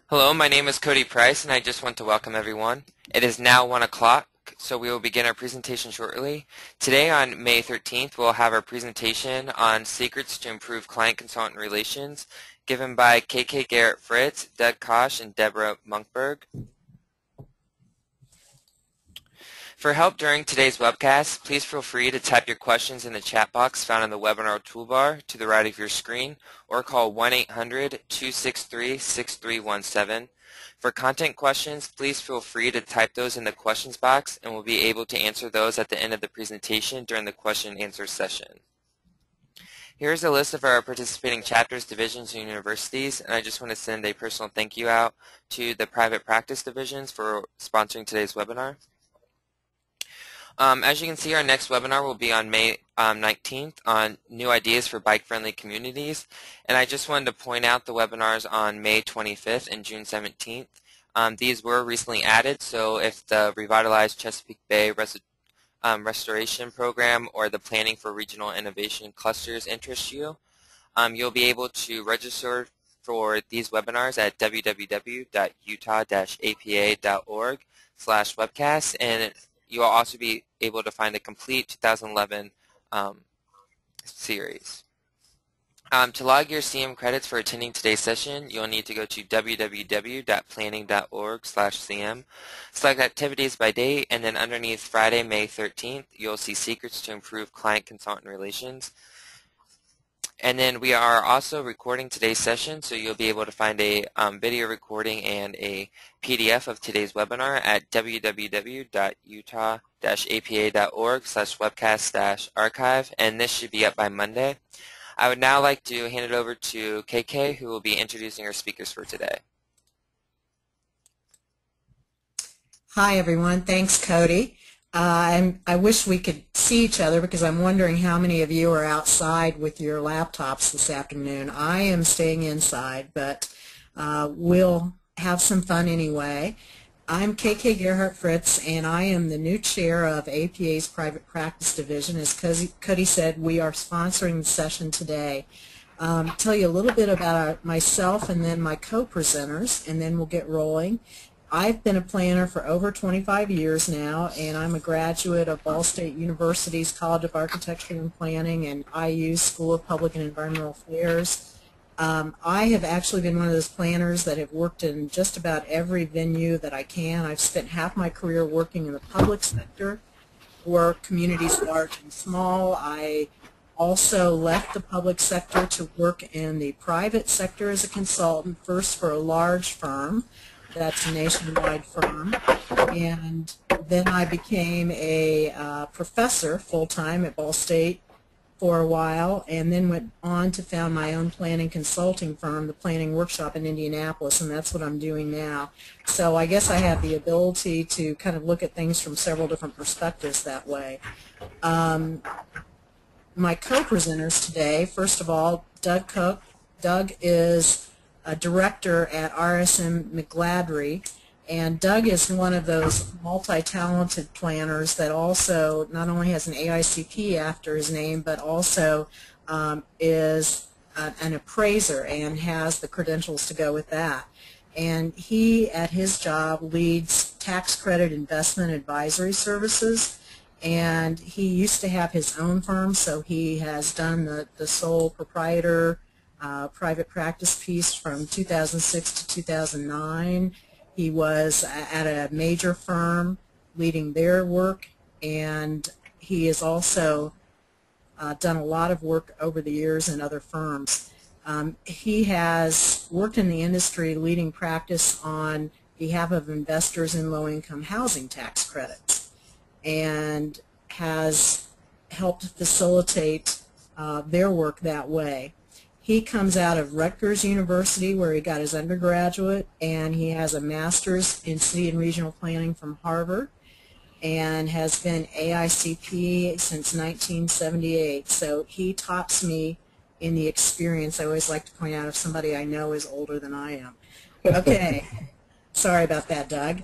Hello, my name is Cody Price, and I just want to welcome everyone. It is now 1 o'clock, so we will begin our presentation shortly. Today, on May 13th, we'll have our presentation on Secrets to Improve Client-Consultant Relations, given by Gerhart-Fritz, Doug Koch, and Deborah Munkberg. For help during today's webcast, please feel free to type your questions in the chat box found in the webinar toolbar to the right of your screen, or call 1-800-263-6317. For content questions, please feel free to type those in the questions box, and we'll be able to answer those at the end of the presentation during the question and answer session. Here's a list of our participating chapters, divisions, and universities, and I just want to send a personal thank you out to the private practice divisions for sponsoring today's webinar. As you can see, our next webinar will be on May 19th on new ideas for bike-friendly communities. And I just wanted to point out the webinars on May 25th and June 17th. These were recently added, so if the Revitalized Chesapeake Bay Restoration Program or the Planning for Regional Innovation Clusters interest you, you'll be able to register for these webinars at www.utah-apa.org/webcast, and you will also be able to find a complete 2011 series. To log your CM credits for attending today's session, you'll need to go to www.planning.org/CM, select activities by date, and then underneath Friday, May 13th, you'll see Secrets to Improve Client-Consultant Relations. And then we are also recording today's session, so you'll be able to find a video recording and a PDF of today's webinar at www.utah-apa.org/webcast-archive, and this should be up by Monday. I would now like to hand it over to KK, who will be introducing our speakers for today. Hi, everyone. Thanks, Cody. I wish we could see each other because I'm wondering how many of you are outside with your laptops this afternoon. I am staying inside, but we'll have some fun anyway. I'm KK Gerhart-Fritz, and I am the new chair of APA's Private Practice Division. As Cody said, we are sponsoring the session today. Tell you a little bit about myself and then my co-presenters, and then we'll get rolling. I've been a planner for over 25 years now, and I'm a graduate of Ball State University's College of Architecture and Planning and IU School of Public and Environmental Affairs. I have actually been one of those planners that have worked in just about every venue that I can. I've spent half my career working in the public sector for communities large and small. I also left the public sector to work in the private sector as a consultant, first for a large firm. That's a nationwide firm, and then I became a professor full-time at Ball State for a while, and then went on to found my own planning consulting firm, the Planning Workshop in Indianapolis, and that's what I'm doing now. So I guess I have the ability to kind of look at things from several different perspectives that way. My co-presenters today, first of all, Doug Koch. Doug is a director at RSM McGladrey, and Doug is one of those multi-talented planners that also not only has an AICP after his name, but also is an appraiser and has the credentials to go with that. And he, at his job, leads tax credit investment advisory services, and he used to have his own firm, so he has done the sole proprietor private practice piece from 2006 to 2009. He was at a major firm leading their work, and he has also done a lot of work over the years in other firms. He has worked in the industry leading practice on behalf of investors in low-income housing tax credits, and has helped facilitate their work that way. He comes out of Rutgers University, where he got his undergraduate, and he has a master's in city and regional planning from Harvard, and has been AICP since 1978. So he tops me in the experience. I always like to point out if somebody I know is older than I am. Okay. Sorry about that, Doug.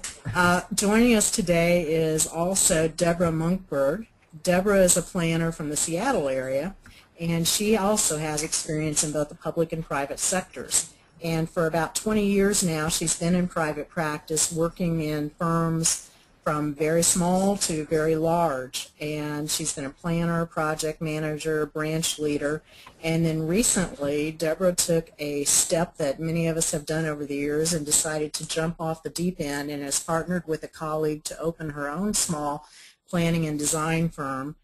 Joining us today is also Deborah Munkberg. Deborah is a planner from the Seattle area, and she also has experience in both the public and private sectors. And for about 20 years now, she's been in private practice, working in firms from very small to very large. And she's been a planner, project manager, branch leader. And then recently, Deborah took a step that many of us have done over the years and decided to jump off the deep end and has partnered with a colleague to open her own small planning and design firm,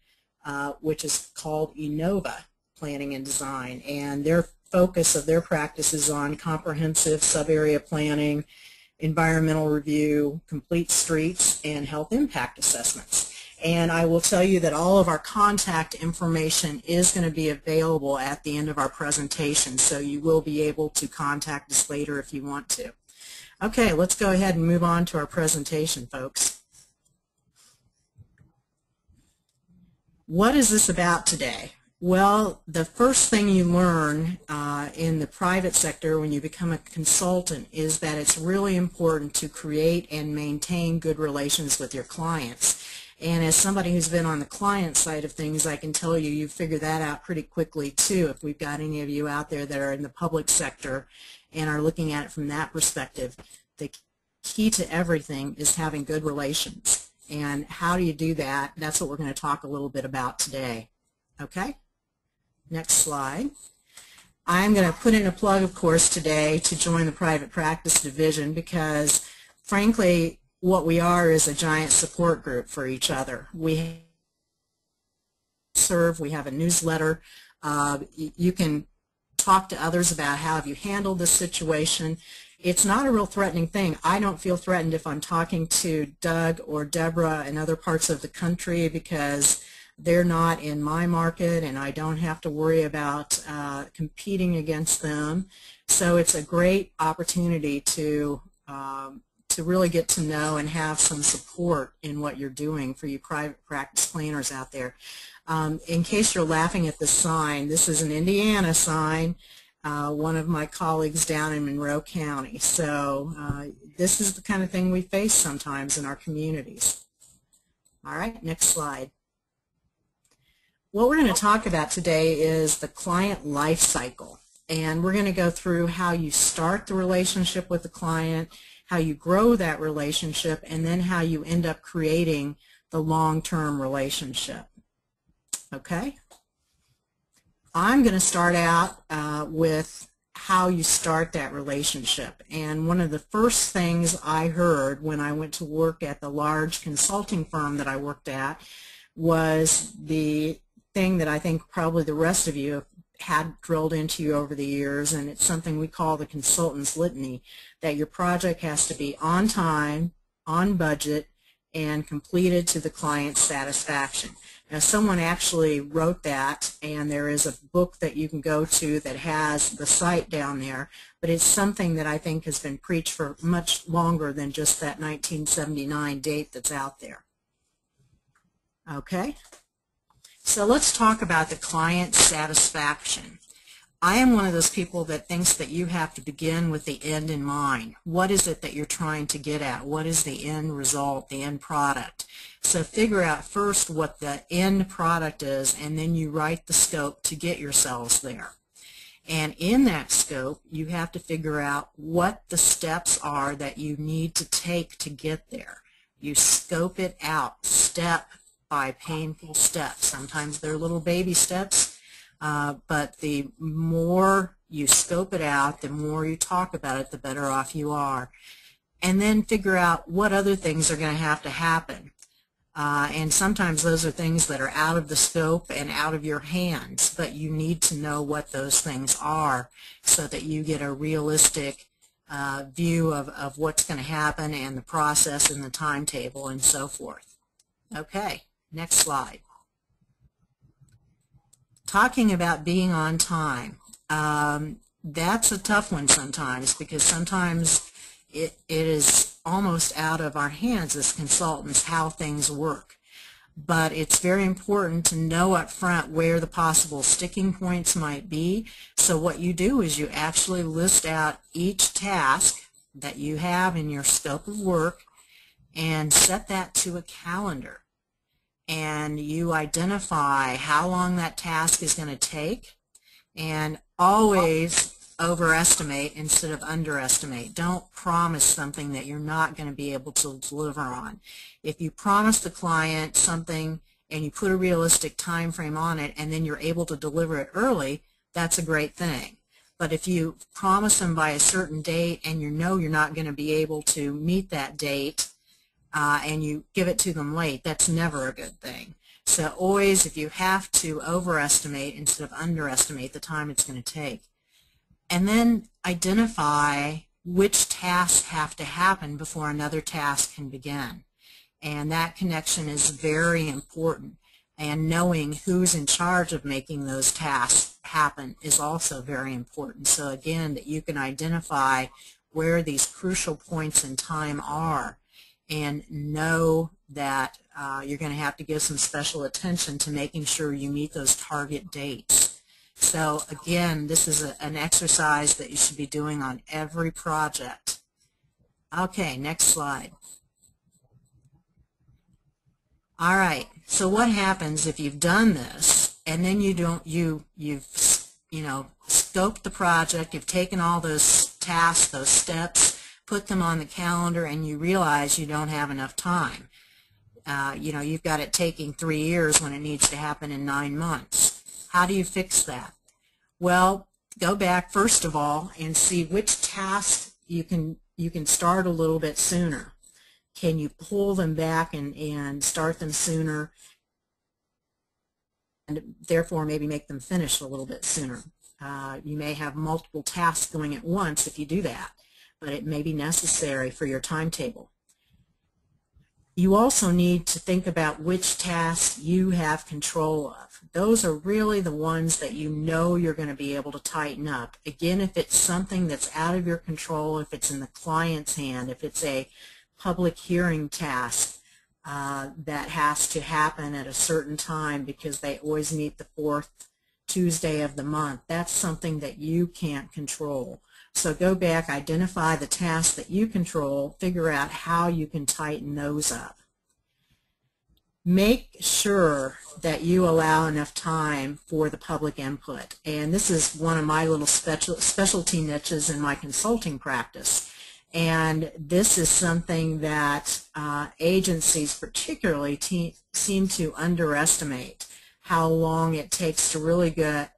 which is called Innova Planning and Design. And their focus of their practice is on comprehensive sub-area planning, environmental review, complete streets, and health impact assessments. And I will tell you that all of our contact information is going to be available at the end of our presentation, so you will be able to contact us later if you want to. Okay, let's go ahead and move on to our presentation, folks. What is this about today? Well, the first thing you learn in the private sector when you become a consultant is that it's really important to create and maintain good relations with your clients. And as somebody who's been on the client side of things, I can tell you figure that out pretty quickly too if we've got any of you out there that are in the public sector and are looking at it from that perspective. The key to everything is having good relations. And how do you do that? That's what we're going to talk a little bit about today. Okay? Next slide. I'm going to put in a plug, of course, today to join the private practice division because, frankly, what we are is a giant support group for each other. We have a newsletter. You can talk to others about how have you handled this situation. It's not a real threatening thing. I don't feel threatened if I'm talking to Doug or Deborah in other parts of the country because they're not in my market and I don't have to worry about competing against them. So it's a great opportunity to really get to know and have some support in what you're doing for you private practice planners out there. In case you're laughing at the sign, this is an Indiana sign, one of my colleagues down in Monroe County. So this is the kind of thing we face sometimes in our communities. All right, next slide. What we're going to talk about today is the client life cycle, and we're going to go through how you start the relationship with the client, how you grow that relationship, and then how you end up creating the long-term relationship. Okay? I'm going to start out with how you start that relationship, and one of the first things I heard when I went to work at the large consulting firm that I worked at was the thing that I think probably the rest of you have had drilled into you over the years, and it's something we call the consultant's litany, that your project has to be on time, on budget, and completed to the client's satisfaction. Now, someone actually wrote that, and there is a book that you can go to that has the site down there, but it's something that I think has been preached for much longer than just that 1979 date that's out there. Okay? So let's talk about the client satisfaction. I am one of those people that thinks that you have to begin with the end in mind. What is it that you're trying to get at? What is the end result, the end product? So figure out first what the end product is, and then you write the scope to get yourselves there. And in that scope, you have to figure out what the steps are that you need to take to get there. You scope it out step by painful steps. Sometimes they're little baby steps, but the more you scope it out, the more you talk about it, the better off you are. And then figure out what other things are going to happen. And sometimes those are things that are out of the scope and out of your hands, but you need to know what those things are so that you get a realistic view of what's going to happen and the process and the timetable and so forth. Okay. Next slide. Talking about being on time. That's a tough one sometimes because sometimes it is almost out of our hands as consultants how things work. But it's very important to know up front where the possible sticking points might be. So what you do is you actually list out each task that you have in your scope of work and set that to a calendar. And you identify how long that task is going to take, and always overestimate instead of underestimate. Don't promise something that you're not going to be able to deliver on. If you promise the client something and you put a realistic time frame on it and then you're able to deliver it early, that's a great thing. But if you promise them by a certain date and you know you're not going to be able to meet that date and you give it to them late, that's never a good thing. So always, if you have to overestimate instead of underestimate the time it's going to take. And then identify which tasks have to happen before another task can begin. And that connection is very important. And knowing who's in charge of making those tasks happen is also very important. So again, that you can identify where these crucial points in time are and know that you're going to have to give some special attention to making sure you meet those target dates. So again, this is an exercise that you should be doing on every project. Okay, next slide. All right, so what happens if you've done this and then you've scoped the project, you've taken all those tasks, those steps, put them on the calendar, and you realize you don't have enough time. You've got it taking 3 years when it needs to happen in 9 months. How do you fix that? Well, go back first of all and see which tasks you can start a little bit sooner. Can you pull them back and start them sooner, and therefore maybe make them finish a little bit sooner? You may have multiple tasks going at once if you do that, but it may be necessary for your timetable. You also need to think about which tasks you have control of. Those are really the ones that you know you're going to be able to tighten up. Again, if it's something that's out of your control, if it's in the client's hand, if it's a public hearing task that has to happen at a certain time because they always meet the 4th Tuesday of the month, that's something that you can't control. So go back, identify the tasks that you control, figure out how you can tighten those up. Make sure that you allow enough time for the public input. And this is one of my little specialty niches in my consulting practice. And this is something that agencies particularly seem to underestimate, how long it takes to really get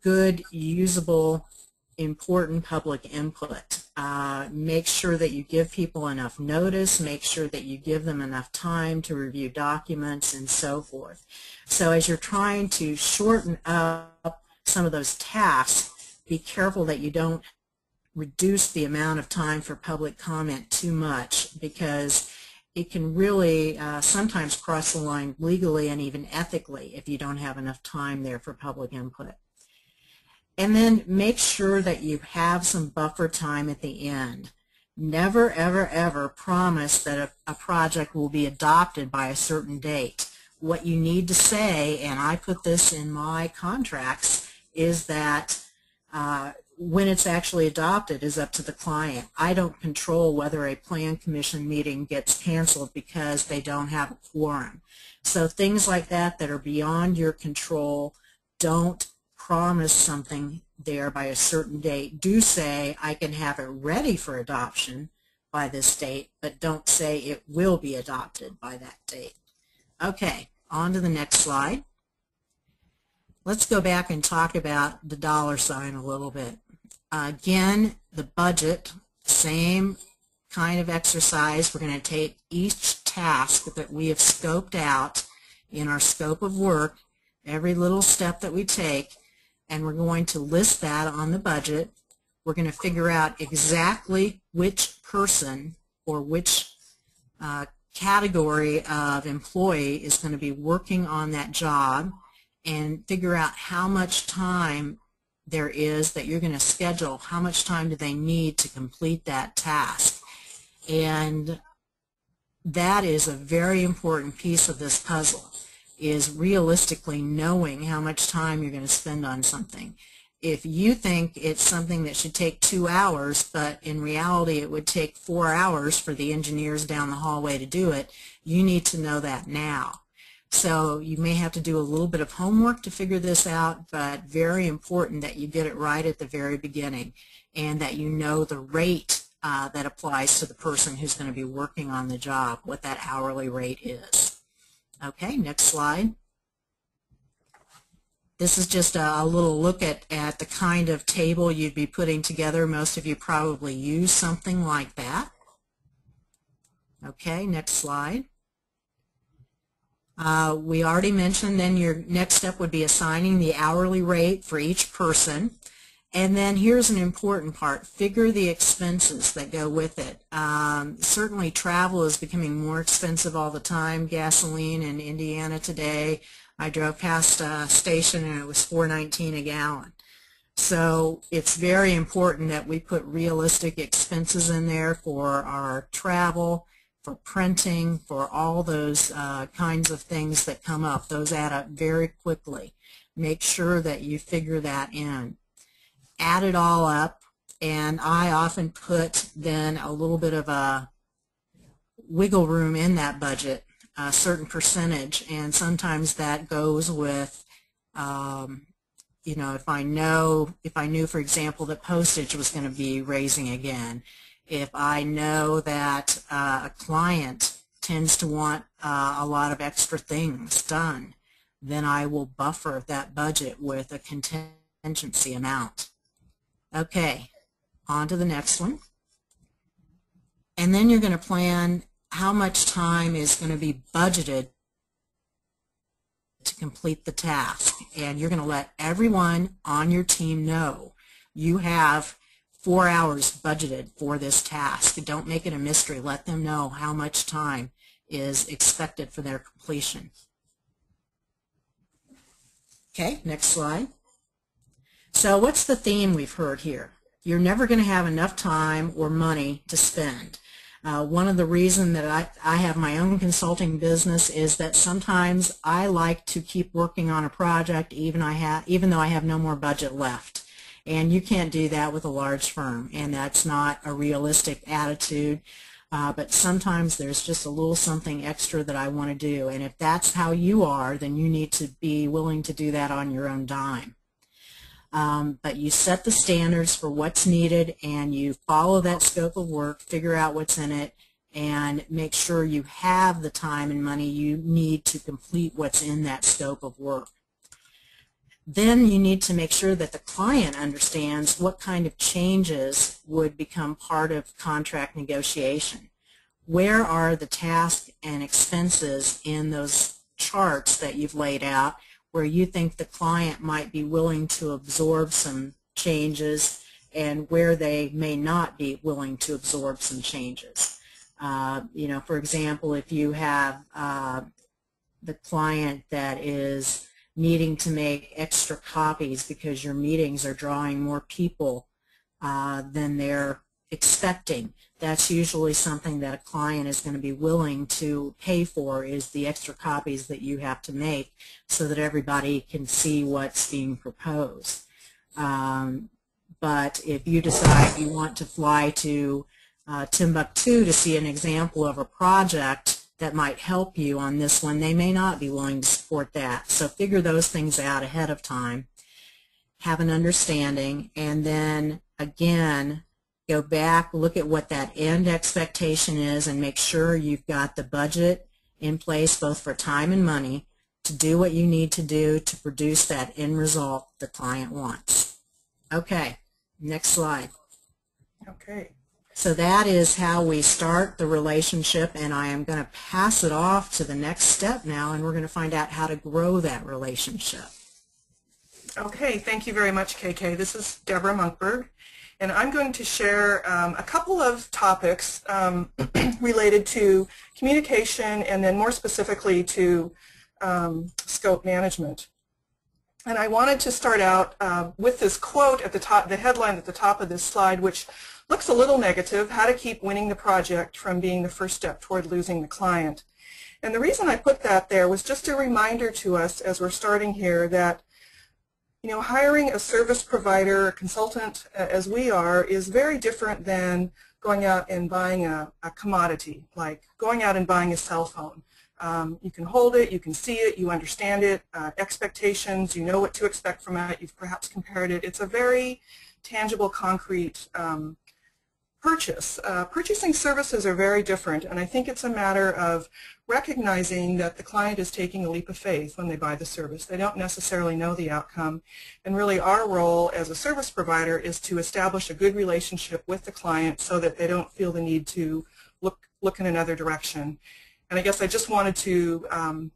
good, usable, important public input. Make sure that you give people enough notice, make sure that you give them enough time to review documents and so forth. So as you're trying to shorten up some of those tasks, be careful that you don't reduce the amount of time for public comment too much, because it can really sometimes cross the line legally and even ethically if you don't have enough time there for public input. And then make sure that you have some buffer time at the end. Never, ever, ever promise that a project will be adopted by a certain date. What you need to say, and I put this in my contracts, is that when it's actually adopted is up to the client. I don't control whether a plan commission meeting gets canceled because they don't have a quorum. So things like that are beyond your control, don't promise something there by a certain date. Do say, I can have it ready for adoption by this date, but don't say it will be adopted by that date. Okay, on to the next slide. Let's go back and talk about the dollar sign a little bit. Again, the budget, same kind of exercise. We're going to take each task that we have scoped out in our scope of work, every little step that we take, and we're going to list that on the budget. We're going to figure out exactly which person or which category of employee is going to be working on that job, and figure out how much time there is that you're going to schedule, how much time do they need to complete that task. And that is a very important piece of this puzzle, is realistically knowing how much time you're going to spend on something. If you think it's something that should take 2 hours, but in reality it would take 4 hours for the engineers down the hallway to do it, you need to know that now. So you may have to do a little bit of homework to figure this out, but very important that you get it right at the very beginning and that you know the rate that applies to the person who's going to be working on the job, what that hourly rate is. Okay, next slide. This is just a little look at the kind of table you'd be putting together. Most of you probably use something like that. Okay, next slide. We already mentioned then your next step would be assigning the hourly rate for each person. And then here's an important part. Figure the expenses that go with it. Certainly travel is becoming more expensive all the time. Gasoline in Indiana today, I drove past a station and it was $4.19 a gallon. So it's very important that we put realistic expenses in there for our travel, for printing, for all those kinds of things that come up. Those add up very quickly. Make sure that you figure that in. Add it all up, and I often put then a little bit of a wiggle room in that budget, a certain percentage, and sometimes that goes with you know, if I knew, for example, that postage was going to be raising again, if I know that a client tends to want a lot of extra things done, then I will buffer that budget with a contingency amount. Okay, on to the next one. And then you're going to plan how much time is going to be budgeted to complete the task. And you're going to let everyone on your team know you have 4 hours budgeted for this task. Don't make it a mystery. Let them know how much time is expected for their completion. Okay, next slide. So what's the theme we've heard here? You're never going to have enough time or money to spend. One of the reasons that I have my own consulting business is that sometimes I like to keep working on a project even though I have no more budget left. And you can't do that with a large firm, and that's not a realistic attitude. But sometimes there's just a little something extra that I want to do, and if that's how you are, then you need to be willing to do that on your own dime. But you set the standards for what's needed and you follow that scope of work, figure out what's in it, and make sure you have the time and money you need to complete what's in that scope of work. Then you need to make sure that the client understands what kind of changes would become part of contract negotiation. Where are the tasks and expenses in those charts that you've laid out where you think the client might be willing to absorb some changes and where they may not be willing to absorb some changes. You know, for example, if you have the client that is needing to make extra copies because your meetings are drawing more people than they're expecting, that's usually something that a client is going to be willing to pay for, is the extra copies that you have to make so that everybody can see what's being proposed. But if you decide you want to fly to Timbuktu to see an example of a project that might help you on this one, they may not be willing to support that. So figure those things out ahead of time, have an understanding, and then again go back, look at what that end expectation is, and make sure you've got the budget in place both for time and money to do what you need to do to produce that end result the client wants. Okay, next slide. Okay. So that is how we start the relationship, and I am going to pass it off to the next step now, and we're going to find out how to grow that relationship. Okay, thank you very much, KK. This is Deborah Munkberg, and I'm going to share a couple of topics related to communication and then more specifically to scope management. And I wanted to start out with this quote at the top, the headline at the top of this slide, which looks a little negative: how to keep winning the project from being the first step toward losing the client. And the reason I put that there was just a reminder to us as we're starting here that, you know, hiring a service provider, a consultant, as we are, is very different than going out and buying a commodity, like going out and buying a cell phone. You can hold it, you can see it, you understand it, expectations, you know what to expect from it, you've perhaps compared it. It's a very tangible, concrete purchase. Purchasing services are very different, and I think it's a matter of recognizing that the client is taking a leap of faith when they buy the service. They don't necessarily know the outcome, and really our role as a service provider is to establish a good relationship with the client so that they don't feel the need to look in another direction. And I guess I just wanted to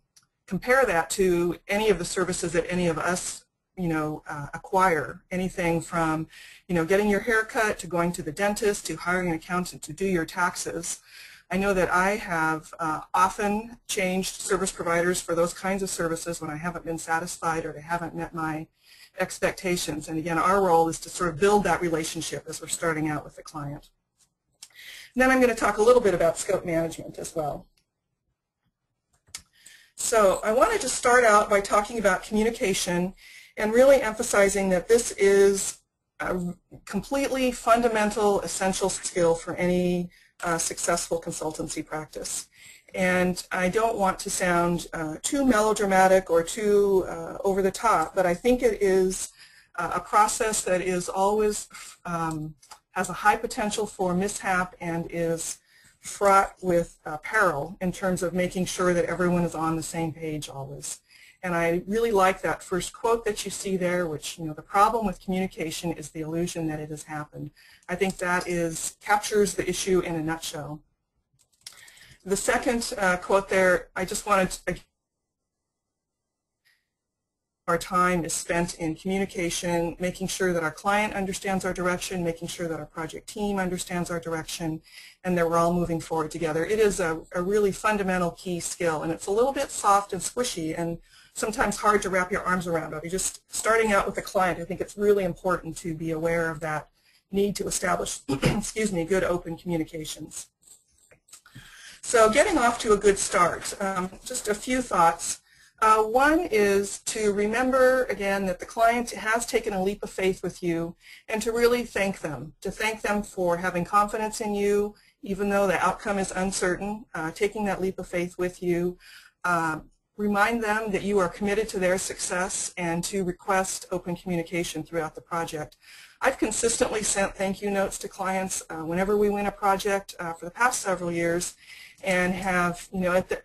compare that to any of the services that any of us acquire, anything from, getting your hair cut to going to the dentist to hiring an accountant to do your taxes. I know that I have often changed service providers for those kinds of services when I haven't been satisfied or they haven't met my expectations. And again, our role is to sort of build that relationship as we're starting out with the client. And then I'm going to talk a little bit about scope management as well. So I wanted to start out by talking about communication and really emphasizing that this is a completely fundamental, essential skill for any successful consultancy practice. And I don't want to sound too melodramatic or too over the top, but I think it is a process that is always has a high potential for mishap and is fraught with peril in terms of making sure that everyone is on the same page always. And I really like that first quote that you see there, which, the problem with communication is the illusion that it has happened. I think that captures the issue in a nutshell. The second quote there, I just wanted to, our time is spent in communication, making sure that our client understands our direction, making sure that our project team understands our direction, and that we're all moving forward together. It is a really fundamental key skill, and it's a little bit soft and squishy and sometimes hard to wrap your arms around. But just starting out with a client, I think it's really important to be aware of that need to establish excuse me, good open communications. So getting off to a good start, just a few thoughts. One is to remember, again, that the client has taken a leap of faith with you and to really thank them, for having confidence in you, even though the outcome is uncertain, taking that leap of faith with you. Remind them that you are committed to their success and to request open communication throughout the project. I've consistently sent thank you notes to clients whenever we win a project for the past several years, and have,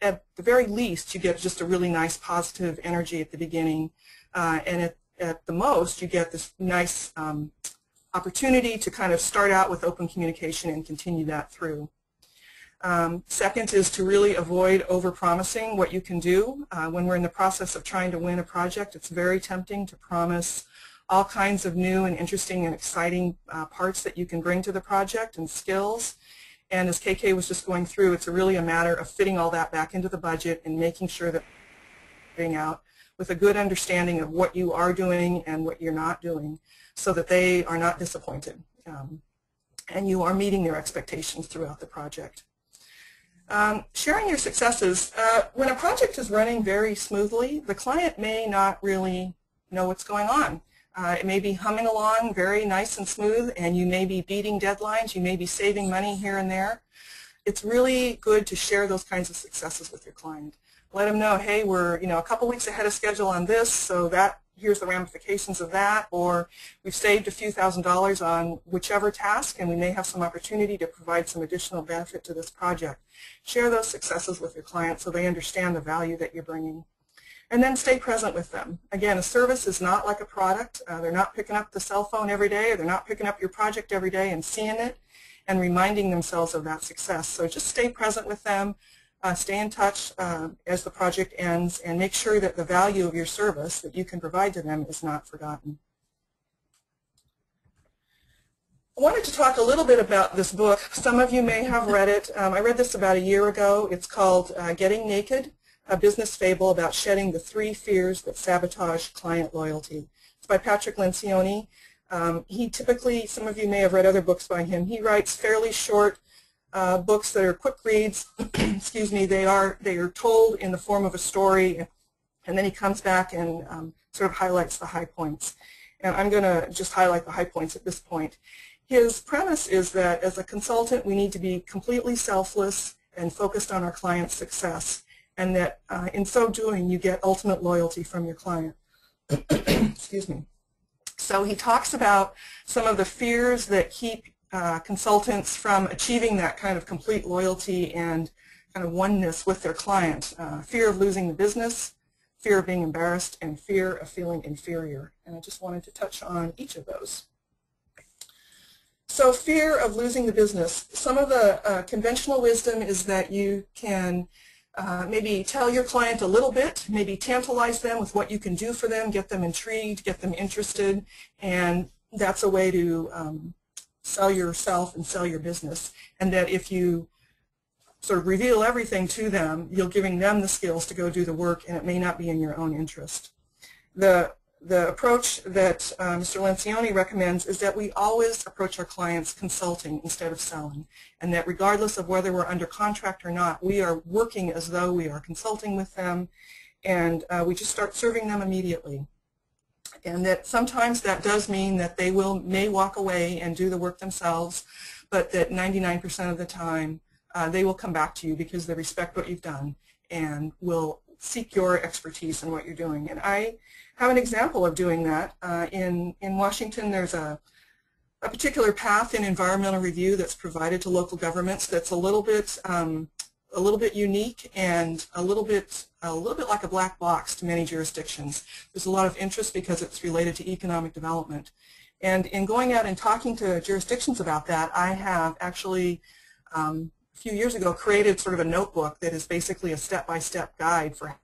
at the very least, you get just a really nice positive energy at the beginning, and at the most, you get this nice opportunity to kind of start out with open communication and continue that through. Second is to really avoid over-promising what you can do. When we're in the process of trying to win a project, it's very tempting to promise all kinds of new and interesting and exciting parts that you can bring to the project and skills. And as KK was just going through, it's really a matter of fitting all that back into the budget and making sure that you're getting out with a good understanding of what you are doing and what you're not doing so that they are not disappointed and you are meeting their expectations throughout the project. Sharing your successes. When a project is running very smoothly, the client may not really know what's going on. It may be humming along very nice and smooth, and you may be beating deadlines, you may be saving money here and there. It's really good to share those kinds of successes with your client. Let them know, hey, we're a couple weeks ahead of schedule on this, so here's the ramifications of that, or we've saved a few $1,000s on whichever task, and we may have some opportunity to provide some additional benefit to this project. Share those successes with your client so they understand the value that you're bringing. And then stay present with them. Again, a service is not like a product. They're not picking up the cell phone every day, or they're not picking up your project every day and seeing it and reminding themselves of that success. So just stay present with them, stay in touch as the project ends, and make sure that the value of your service that you can provide to them is not forgotten. I wanted to talk a little bit about this book. Some of you may have read it. I read this about a year ago. It's called Getting Naked, a business fable about shedding the 3 fears that sabotage client loyalty. It's by Patrick Lencioni. He typically, some of you may have read other books by him, he writes fairly short books that are quick reads. Excuse me, they are told in the form of a story, and then he comes back and sort of highlights the high points. And I'm going to just highlight the high points at this point. His premise is that as a consultant, we need to be completely selfless and focused on our client's success. and that in so doing you get ultimate loyalty from your client. Excuse me. So he talks about some of the fears that keep consultants from achieving that kind of complete loyalty and kind of oneness with their client. Fear of losing the business, fear of being embarrassed, and fear of feeling inferior. And I just wanted to touch on each of those. So fear of losing the business. Some of the conventional wisdom is that you can maybe tell your client a little bit, maybe tantalize them with what you can do for them, get them intrigued, get them interested, and that's a way to sell yourself and sell your business. And that if you sort of reveal everything to them, you're giving them the skills to go do the work, and it may not be in your own interest. The approach that Mr. Lencioni recommends is that we always approach our clients consulting instead of selling, and that regardless of whether we're under contract or not, we are working as though we are consulting with them, and we just start serving them immediately. And that sometimes that does mean that they may walk away and do the work themselves, but that 99% of the time they will come back to you because they respect what you've done and will seek your expertise in what you're doing. And I have an example of doing that. In Washington, there's a particular path in environmental review that's provided to local governments that's a little bit unique and a little bit like a black box to many jurisdictions. There's a lot of interest because it's related to economic development. And in going out and talking to jurisdictions about that, I have actually a few years ago created sort of a notebook that is basically a step-by-step guide for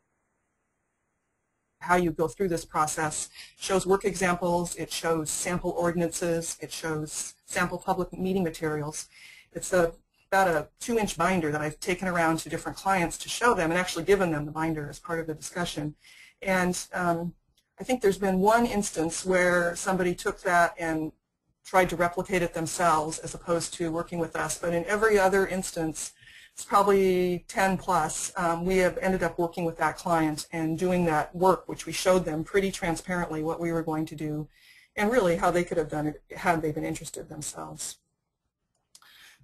how you go through this process. It shows work examples, it shows sample ordinances, it shows sample public meeting materials. It's about a 2-inch binder that I've taken around to different clients to show them and actually given them the binder as part of the discussion. And I think there's been one instance where somebody took that and tried to replicate it themselves as opposed to working with us, but in every other instance, it's probably 10 plus, we have ended up working with that client and doing that work, which we showed them pretty transparently what we were going to do and really how they could have done it had they been interested themselves.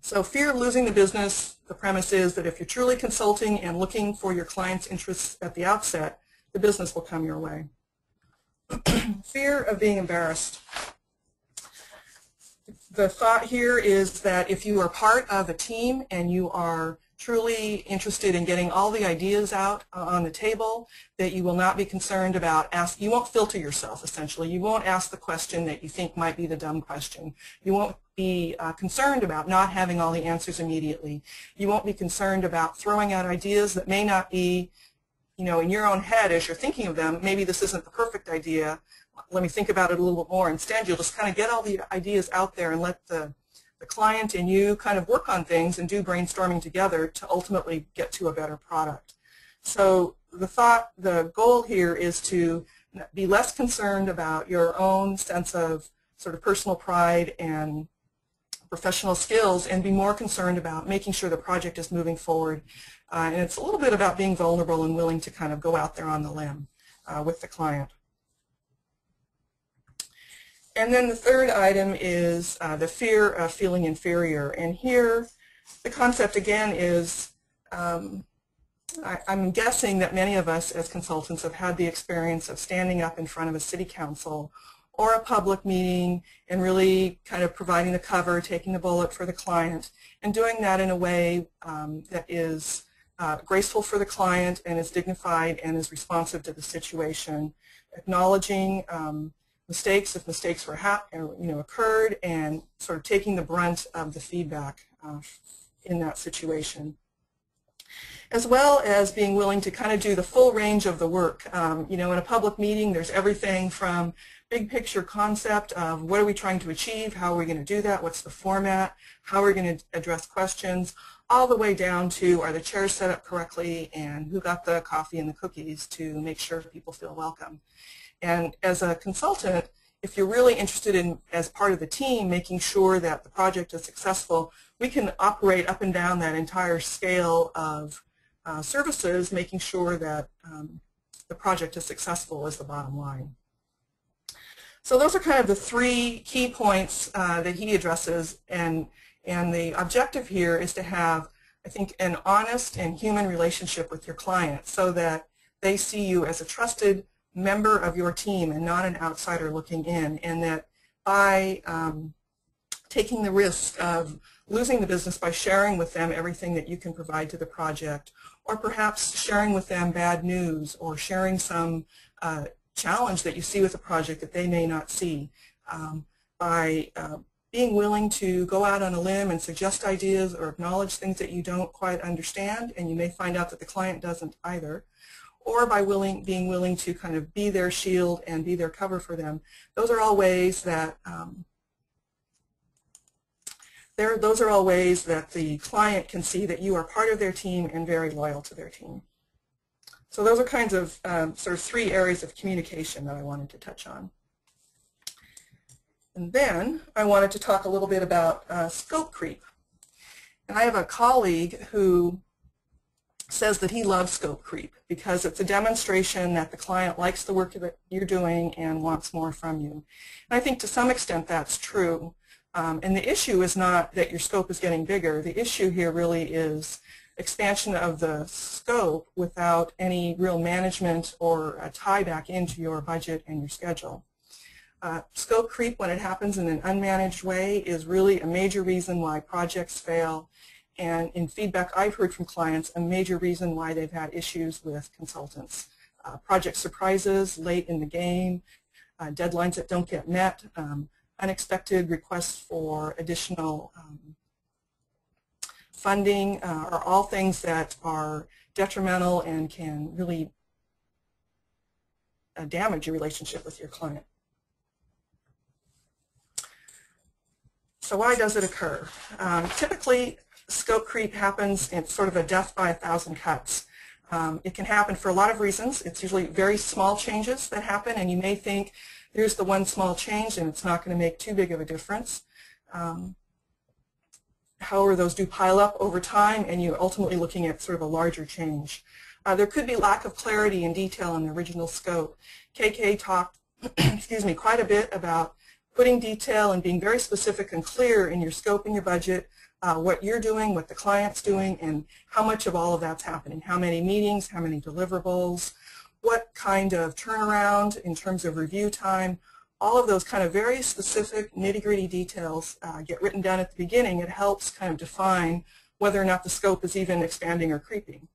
So fear of losing the business, the premise is that if you're truly consulting and looking for your client's interests at the outset, the business will come your way. Fear of being embarrassed. The thought here is that if you are part of a team and you are truly interested in getting all the ideas out on the table, that you will not be concerned about you won't filter yourself, essentially. You won't ask the question that you think might be the dumb question. You won't be concerned about not having all the answers immediately. You won't be concerned about throwing out ideas that may not be, in your own head as you're thinking of them. Maybe this isn't the perfect idea. Let me think about it a little bit more. Instead, you'll just kind of get all the ideas out there and let the client and you kind of work on things and do brainstorming together to ultimately get to a better product. So the goal here is to be less concerned about your own sense of sort of personal pride and professional skills and be more concerned about making sure the project is moving forward. And it's a little bit about being vulnerable and willing to kind of go out there on the limb with the client. And then the third item is the fear of feeling inferior. And here the concept again is, I'm guessing that many of us as consultants have had the experience of standing up in front of a city council or a public meeting and really kind of providing the cover, taking the bullet for the client, and doing that in a way that is graceful for the client and is dignified and is responsive to the situation, acknowledging mistakes if mistakes were occurred, and sort of taking the brunt of the feedback in that situation, as well as being willing to kind of do the full range of the work. In a public meeting, there's everything from big picture concept of what are we trying to achieve, how are we going to do that, what's the format, how are we going to address questions, all the way down to are the chairs set up correctly and who got the coffee and the cookies to make sure people feel welcome. And as a consultant, if you're really interested in, as part of the team, making sure that the project is successful, we can operate up and down that entire scale of services, making sure that the project is successful is the bottom line. So those are kind of the three key points that he addresses, and the objective here is to have I think, an honest and human relationship with your client so that they see you as a trusted member of your team and not an outsider looking in, and that by taking the risk of losing the business by sharing with them everything that you can provide to the project, or perhaps sharing with them bad news or sharing some challenge that you see with the project that they may not see, by being willing to go out on a limb and suggest ideas or acknowledge things that you don't quite understand, and you may find out that the client doesn't either, or by being willing to kind of be their shield and be their cover for them. Those are all ways that the client can see that you are part of their team and very loyal to their team. So those are kinds of sort of 3 areas of communication that I wanted to touch on. And then I wanted to talk a little bit about scope creep. And I have a colleague who says that he loves scope creep because it's a demonstration that the client likes the work that you're doing and wants more from you. And I think to some extent that's true. And the issue is not that your scope is getting bigger. The issue here really is expansion of the scope without any real management or a tie back into your budget and your schedule. Scope creep, when it happens in an unmanaged way, is really a major reason why projects fail, and in feedback I've heard from clients, a major reason why they've had issues with consultants. Project surprises late in the game, deadlines that don't get met, unexpected requests for additional funding are all things that are detrimental and can really damage your relationship with your client. So why does it occur? Typically, scope creep happens in sort of a death by 1,000 cuts. It can happen for a lot of reasons. It's usually very small changes that happen, and you may think, here's the one small change, and it's not going to make too big of a difference. However, those do pile up over time, and you're ultimately looking at sort of a larger change. There could be lack of clarity and detail in the original scope. KK talked excuse me, quite a bit about putting detail and being very specific and clear in your scope and your budget, what you're doing, what the client's doing, and how much of all of that's happening. How many meetings, how many deliverables, what kind of turnaround in terms of review time. All of those kind of very specific nitty-gritty details get written down at the beginning. It helps kind of define whether or not the scope is even expanding or creeping.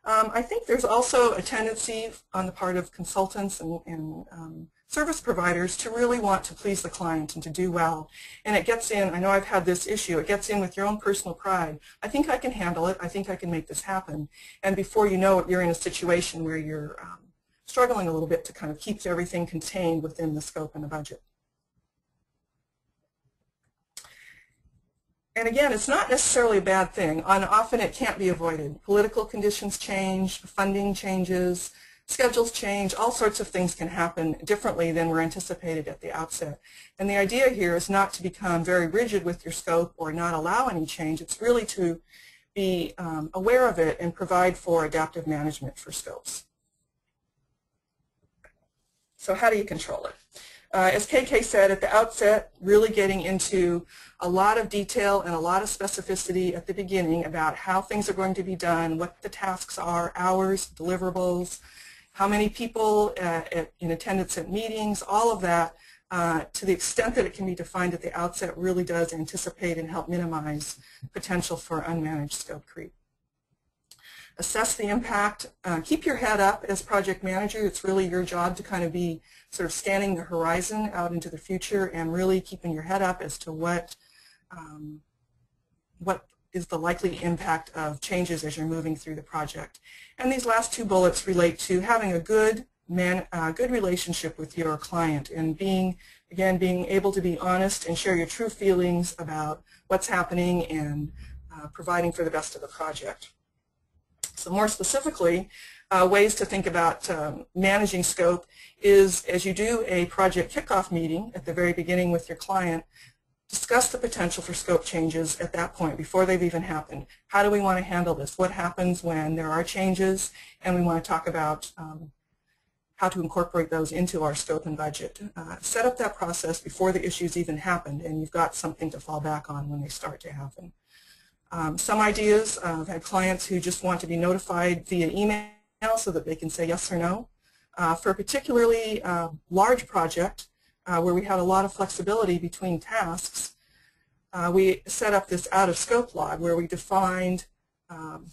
I think there's also a tendency on the part of consultants and service providers to really want to please the client and to do well. And it gets in, I know I've had this issue, it gets in with your own personal pride. I think I can handle it. I think I can make this happen. And before you know it, you're in a situation where you're struggling a little bit to kind of keep everything contained within the scope and the budget. And again, it's not necessarily a bad thing. Often it can't be avoided. Political conditions change, funding changes, schedules change, all sorts of things can happen differently than were anticipated at the outset. And the idea here is not to become very rigid with your scope or not allow any change. It's really to be aware of it and provide for adaptive management for scopes. So how do you control it? As KK said at the outset, really getting into a lot of detail and a lot of specificity at the beginning about how things are going to be done, what the tasks are, hours, deliverables, how many people in attendance at meetings, all of that, to the extent that it can be defined at the outset, really does anticipate and help minimize potential for unmanaged scope creep. Assess the impact. Keep your head up as project manager. It's really your job to kind of be sort of scanning the horizon out into the future and really keeping your head up as to what is the likely impact of changes as you're moving through the project. And these last 2 bullets relate to having a good relationship with your client and being able to be honest and share your true feelings about what's happening and providing for the best of the project. So more specifically, ways to think about managing scope is, as you do a project kickoff meeting at the very beginning with your client, discuss the potential for scope changes at that point before they've even happened. How do we want to handle this? What happens when there are changes? And we want to talk about how to incorporate those into our scope and budget. Set up that process before the issues even happened, and you've got something to fall back on when they start to happen. Some ideas, I've had clients who just want to be notified via email so that they can say yes or no. For a particularly large project where we had a lot of flexibility between tasks, we set up this out-of-scope log where we defined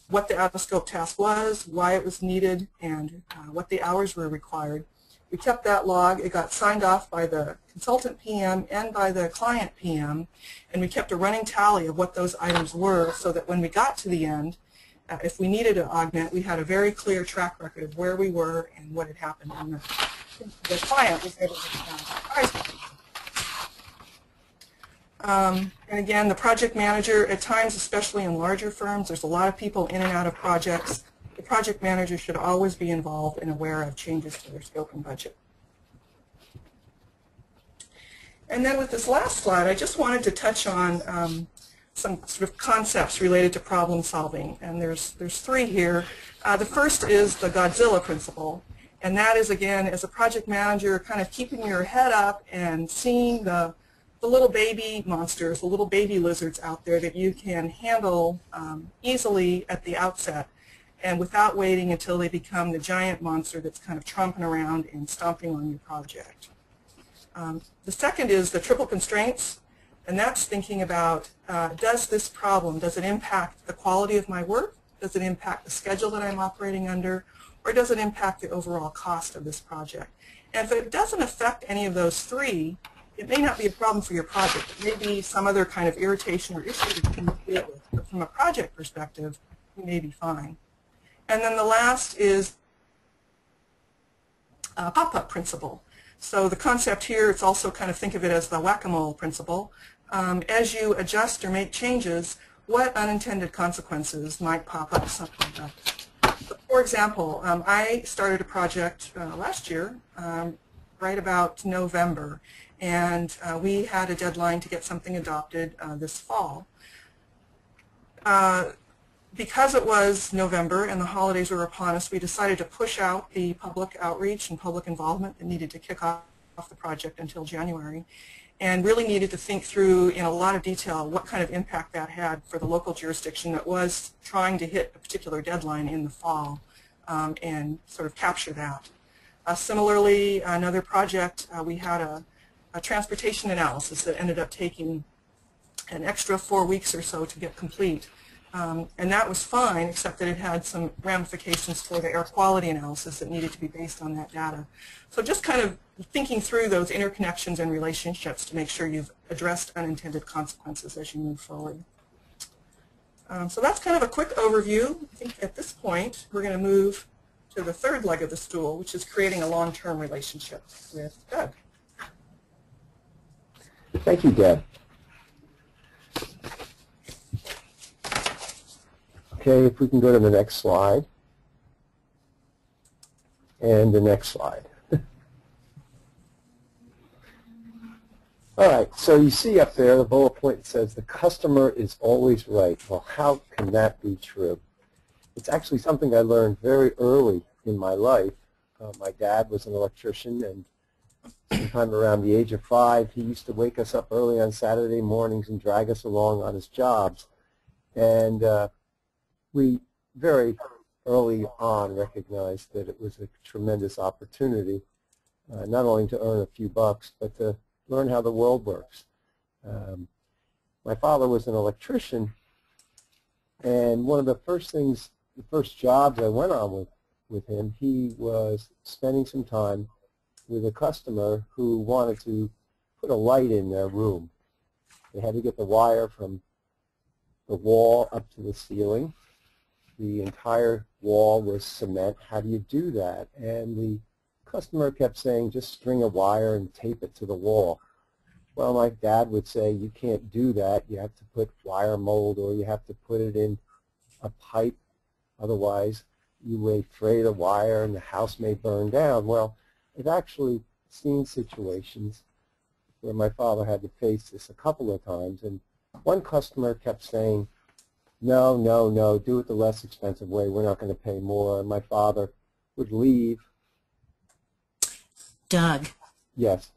what the out-of-scope task was, why it was needed, and what the hours were required. We kept that log. It got signed off by the consultant PM and by the client PM, and we kept a running tally of what those items were so that when we got to the end, if we needed to augment, we had a very clear track record of where we were and what had happened, and the client was able to surprise me. And again, the project manager, at times, especially in larger firms, there's a lot of people in and out of projects. The project manager should always be involved and aware of changes to their scope and budget. And then with this last slide, I just wanted to touch on some sort of concepts related to problem solving. And there's three here. The first is the Godzilla principle. And that is, again, as a project manager, kind of keeping your head up and seeing the little baby monsters, the little baby lizards out there that you can handle easily at the outset, and without waiting until they become the giant monster that's kind of tromping around and stomping on your project. The second is the triple constraints, and that's thinking about, does this problem, does it impact the quality of my work, does it impact the schedule that I'm operating under, or does it impact the overall cost of this project? And if it doesn't affect any of those three, it may not be a problem for your project. It may be some other kind of irritation or issue that you can deal with, but from a project perspective, you may be fine. And then the last is pop-up principle. So the concept here, it's also kind of think of it as the whack-a-mole principle. As you adjust or make changes, what unintended consequences might pop up, something like that. So for example, I started a project last year, right about November, and we had a deadline to get something adopted this fall. Because it was November and the holidays were upon us, we decided to push out the public outreach and public involvement that needed to kick off the project until January, and really needed to think through in a lot of detail what kind of impact that had for the local jurisdiction that was trying to hit a particular deadline in the fall and sort of capture that. Similarly, another project, we had a transportation analysis that ended up taking an extra 4 weeks or so to get complete. And that was fine, except that it had some ramifications for the air quality analysis that needed to be based on that data. So just kind of thinking through those interconnections and relationships to make sure you've addressed unintended consequences as you move forward. So that's kind of a quick overview. I think at this point we're going to move to the third leg of the stool, which is creating a long-term relationship with Doug. Thank you, Deb. Okay, if we can go to the next slide. And the next slide. All right, so you see up there the bullet point says the customer is always right. Well, how can that be true? It's actually something I learned very early in my life. My dad was an electrician, and sometime around the age of 5, he used to wake us up early on Saturday mornings and drag us along on his jobs. And we very early on recognized that it was a tremendous opportunity, not only to earn a few bucks, but to learn how the world works. My father was an electrician, and one of the first things, the first jobs I went on with him, he was spending some time with a customer who wanted to put a light in their room. They had to get the wire from the wall up to the ceiling. The entire wall was cement. How do you do that? And the customer kept saying, just string a wire and tape it to the wall. Well, my dad would say, you can't do that. You have to put wire mold, or you have to put it in a pipe. Otherwise, you may fray the wire and the house may burn down. Well, I've actually seen situations where my father had to face this a couple of times, and one customer kept saying, no, no, no, do it the less expensive way. We're not going to pay more. And my father would leave. Doug. Yes.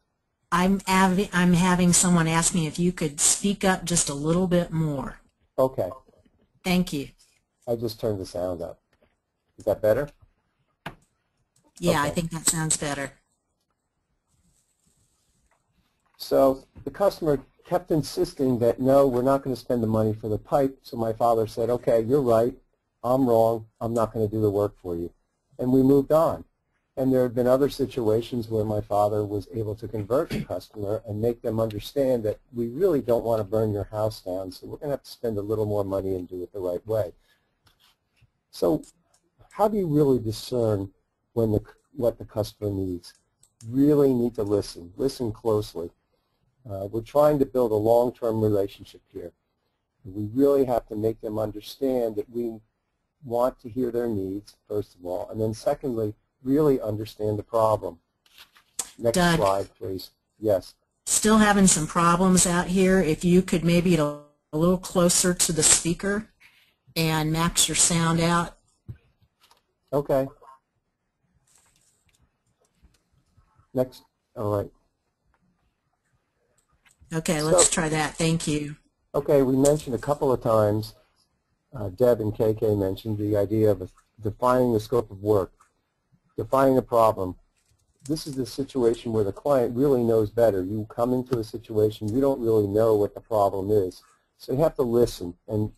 I'm having someone ask me if you could speak up just a little bit more. Okay. Thank you. I just turned the sound up. Is that better? Yeah, I Okay. think that sounds better. So the customer kept insisting that, no, we're not going to spend the money for the pipe. So my father said, okay, you're right. I'm wrong. I'm not going to do the work for you. And we moved on. And there have been other situations where my father was able to convert the customer and make them understand that we really don't want to burn your house down, so we're going to have to spend a little more money and do it the right way. So how do you really discern when what the customer needs? Really need to listen. Listen closely. We're trying to build a long-term relationship here. We really have to make them understand that we want to hear their needs, first of all, and then secondly, really understand the problem. Next Doug, slide, please. Yes. still having some problems out here. If you could maybe get a little closer to the speaker and max your sound out. Okay. Next. All right. Okay, let's try that. Thank you. Okay, we mentioned a couple of times, Deb and KK mentioned the idea of defining the scope of work, defining a problem. This is the situation where the client really knows better. You come into a situation, you don't really know what the problem is. So you have to listen and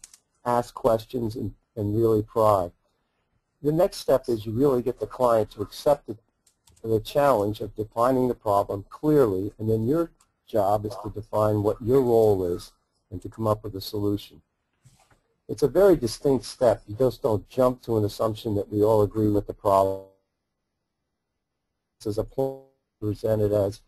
ask questions and really pry. The next step is you really get the client to accept the challenge of defining the problem clearly, and then your job is to define what your role is and to come up with a solution. It's a very distinct step. You just don't jump to an assumption that we all agree with the problem. As a point presented as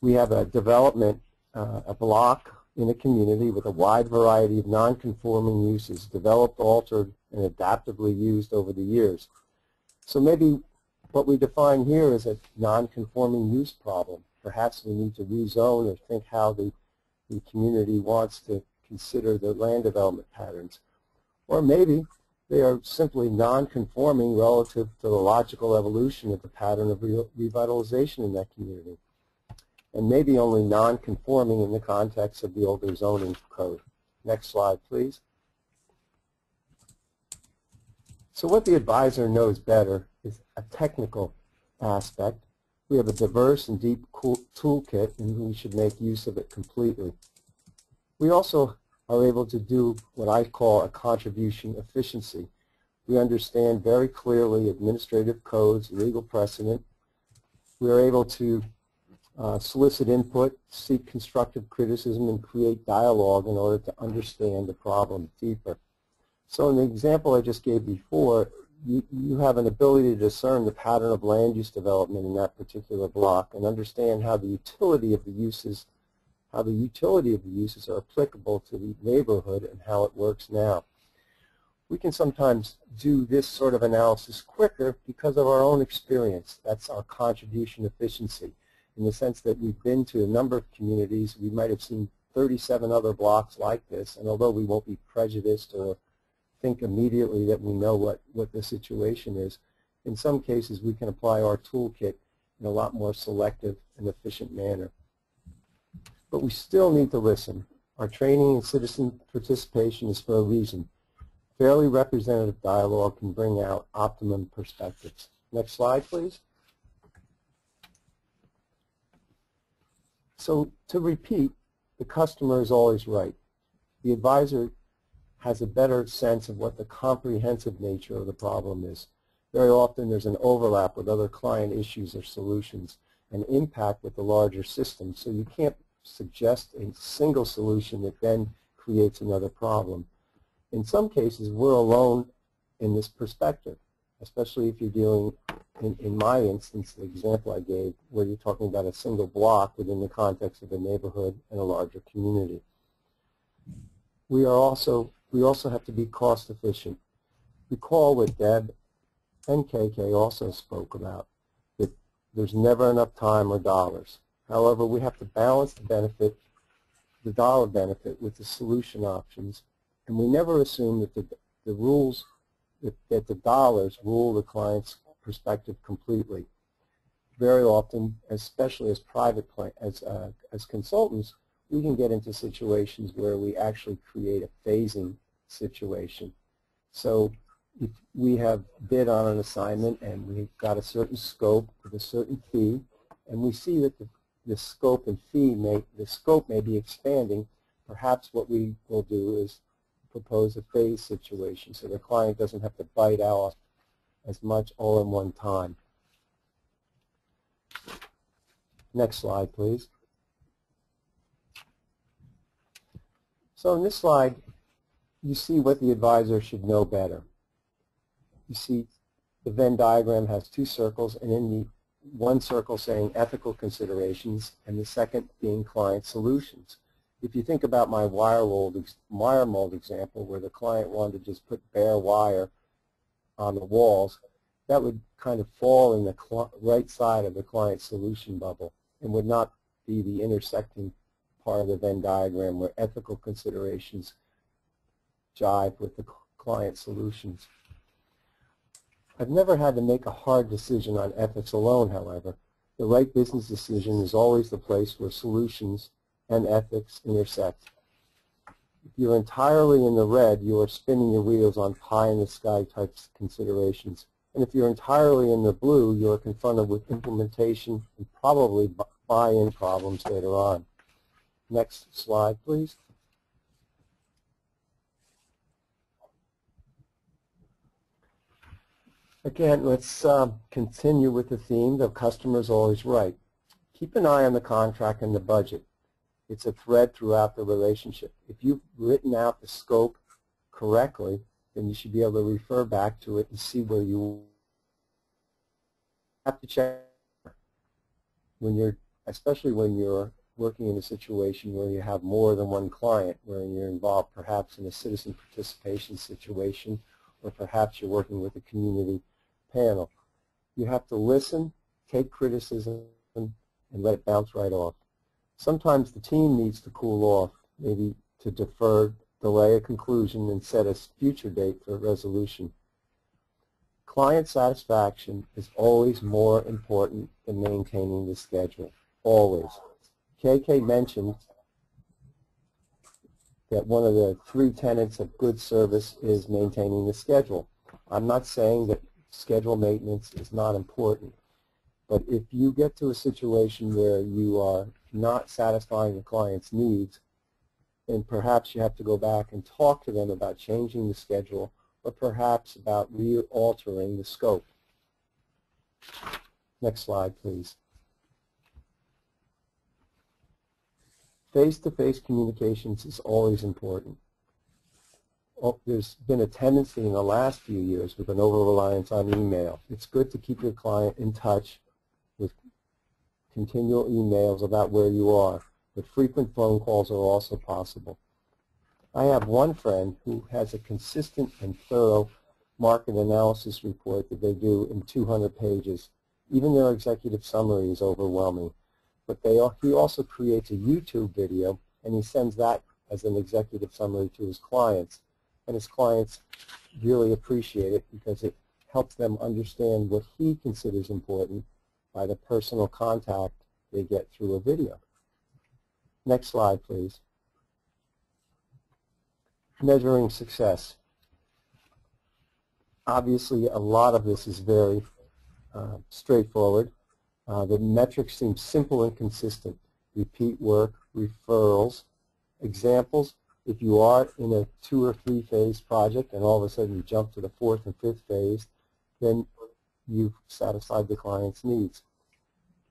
we have a development, a block in a community with a wide variety of non-conforming uses developed, altered, and adaptively used over the years. So maybe what we define here is a non-conforming use problem. Perhaps we need to rezone or think how the community wants to consider the land development patterns. Or maybe they are simply non-conforming relative to the logical evolution of the pattern of revitalization in that community, and maybe only non-conforming in the context of the older zoning code. Next slide, please. So what the advisor knows better is a technical aspect. We have a diverse and deep toolkit, and we should make use of it completely. We also are able to do what I call a contribution efficiency. We understand very clearly administrative codes, legal precedent. We are able to solicit input, seek constructive criticism, and create dialogue in order to understand the problem deeper. So in the example I just gave before, you have an ability to discern the pattern of land use development in that particular block and understand how the utility of the uses are applicable to the neighborhood and how it works now. We can sometimes do this sort of analysis quicker because of our own experience. That's our contribution efficiency, in the sense that we've been to a number of communities. We might have seen 37 other blocks like this, and although we won't be prejudiced or think immediately that we know what the situation is, in some cases we can apply our toolkit in a lot more selective and efficient manner. But we still need to listen. Our training and citizen participation is for a reason. Fairly representative dialogue can bring out optimum perspectives. Next slide, please. So to repeat, the customer is always right. The advisor has a better sense of what the comprehensive nature of the problem is. Very often there's an overlap with other client issues or solutions and impact with the larger system, so you can't suggest a single solution that then creates another problem. In some cases, we're alone in this perspective, especially if you're dealing, in my instance, the example I gave, where you're talking about a single block within the context of a neighborhood and a larger community. We also have to be cost efficient. Recall what Deb and KK also spoke about, that there's never enough time or dollars. However, we have to balance the benefit, the dollar benefit, with the solution options, and we never assume that the rules, that the dollars rule the client's perspective completely. Very often, especially as private as consultants, we can get into situations where we actually create a phasing situation. So if we have bid on an assignment and we've got a certain scope with a certain fee, and we see that the scope and fee the scope may be expanding, perhaps what we will do is propose a phase situation so the client doesn't have to bite out as much all in one time. Next slide, please. So in this slide, you see what the advisor should know better. You see the Venn diagram has two circles, and in the one circle saying ethical considerations and the second being client solutions. If you think about my wire mold example where the client wanted to just put bare wire on the walls, that would kind of fall in the right side of the client solution bubble and would not be the intersecting part of the Venn diagram where ethical considerations jive with the client solutions. I've never had to make a hard decision on ethics alone, however. The right business decision is always the place where solutions and ethics intersect. If you're entirely in the red, you are spinning your wheels on pie-in-the-sky type considerations. And if you're entirely in the blue, you are confronted with implementation and probably buy-in problems later on. Next slide, please. Again, let's continue with the theme, the customer is always right. Keep an eye on the contract and the budget. It's a thread throughout the relationship. If you've written out the scope correctly, then you should be able to refer back to it and see where you have to check. Especially when you're working in a situation where you have more than one client, where you're involved perhaps in a citizen participation situation, or perhaps you're working with a community panel. You have to listen, take criticism, and let it bounce right off. Sometimes the team needs to cool off, maybe to defer, delay a conclusion, and set a future date for resolution. Client satisfaction is always more important than maintaining the schedule, always. KK mentioned that one of the 3 tenets of good service is maintaining the schedule. I'm not saying that schedule maintenance is not important, but if you get to a situation where you are not satisfying the client's needs, then perhaps you have to go back and talk to them about changing the schedule, or perhaps about re-altering the scope. Next slide, please. Face-to-face communications is always important. There's been a tendency in the last few years with an over-reliance on email. It's good to keep your client in touch with continual emails about where you are, but frequent phone calls are also possible. I have one friend who has a consistent and thorough market analysis report that they do in 200 pages. Even their executive summary is overwhelming. But he also creates a YouTube video, and he sends that as an executive summary to his clients. And his clients really appreciate it because it helps them understand what he considers important by the personal contact they get through a video. Next slide, please. Measuring success. Obviously, a lot of this is very straightforward. The metrics seem simple and consistent. Repeat work, referrals, examples. If you are in a 2 or 3 phase project and all of a sudden you jump to the 4th and 5th phase, then you've satisfied the client's needs.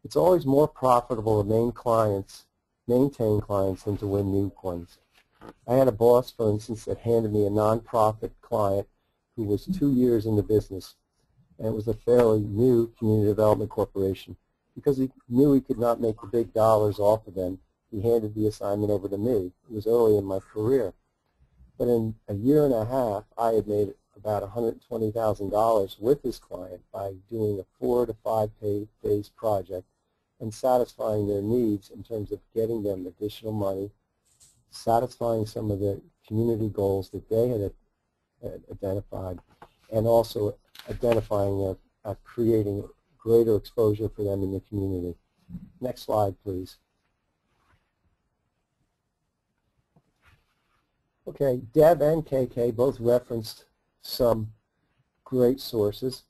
It's always more profitable to maintain clients than to win new ones. I had a boss, for instance, that handed me a nonprofit client who was 2 years in the business, and it was a fairly new community development corporation. Because he knew he could not make the big dollars off of them, he handed the assignment over to me. It was early in my career. But in a year and a half, I had made about $120,000 with this client by doing a 4 to 5 phase project and satisfying their needs in terms of getting them additional money, satisfying some of the community goals that they had identified, and also identifying creating greater exposure for them in the community. Next slide, please. Okay, Deb and KK both referenced some great sources.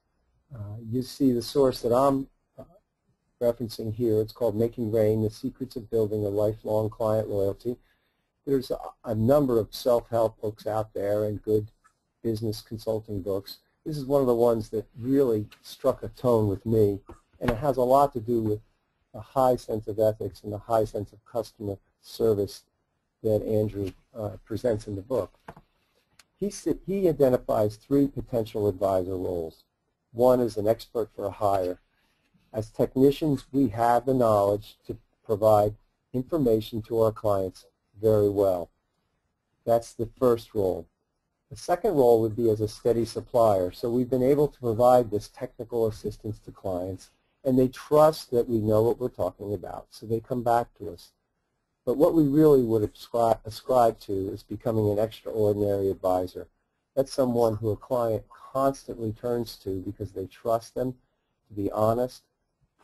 You see the source that I'm referencing here. It's called Making Rain, The Secrets of Building a Lifelong Client Loyalty. There's a number of self-help books out there and good business consulting books. This is one of the ones that really struck a tone with me, and it has a lot to do with a high sense of ethics and a high sense of customer service that Andrew presents in the book. He identifies 3 potential advisor roles. One is an expert for a hire. As technicians, we have the knowledge to provide information to our clients very well. That's the first role. The second role would be as a steady supplier. So we've been able to provide this technical assistance to clients, and they trust that we know what we're talking about, so they come back to us. But what we really would ascribe to is becoming an extraordinary advisor. That's someone who a client constantly turns to because they trust them to be honest,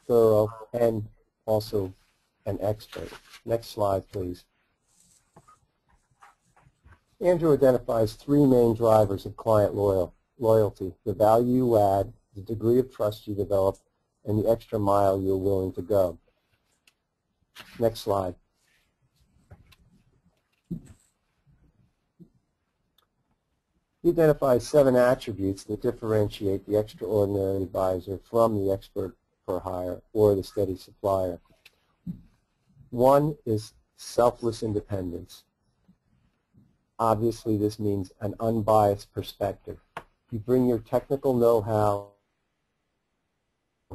thorough, and also an expert. Next slide, please. Andrew identifies 3 main drivers of client loyalty: the value you add, the degree of trust you develop, and the extra mile you're willing to go. Next slide. He identifies 7 attributes that differentiate the extraordinary advisor from the expert for hire or the steady supplier. 1 is selfless independence. Obviously, this means an unbiased perspective. You bring your technical know-how,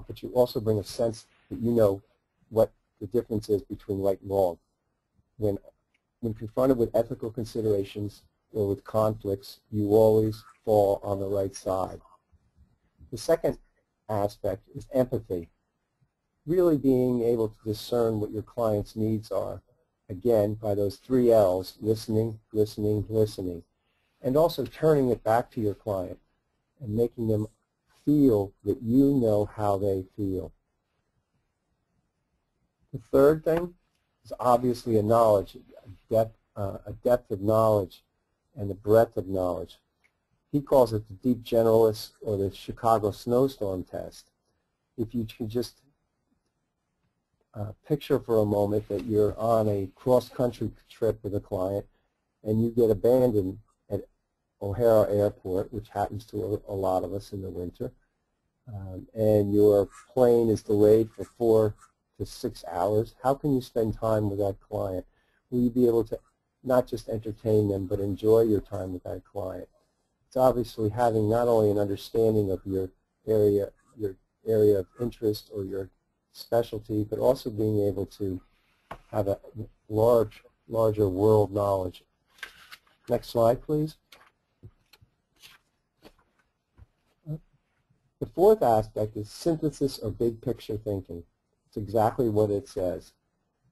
but you also bring a sense that you know what the difference is between right and wrong. When confronted with ethical considerations or with conflicts, you always fall on the right side. The second aspect is empathy. Really being able to discern what your client's needs are, again, by those 3 L's, listening, listening, listening, and also turning it back to your client and making them feel that you know how they feel. The third thing is obviously a knowledge, a depth of knowledge and the breadth of knowledge. He calls it the deep generalist or the Chicago snowstorm test. If you can just picture for a moment that you're on a cross-country trip with a client and you get abandoned at O'Hare Airport, which happens to a lot of us in the winter, and your plane is delayed for 4 to 6 hours, how can you spend time with that client? Will you be able to not just entertain them, but enjoy your time with that client? It's obviously having not only an understanding of your area of interest or your specialty, but also being able to have a larger world knowledge. Next slide, please. The fourth aspect is synthesis or big picture thinking. It's exactly what it says.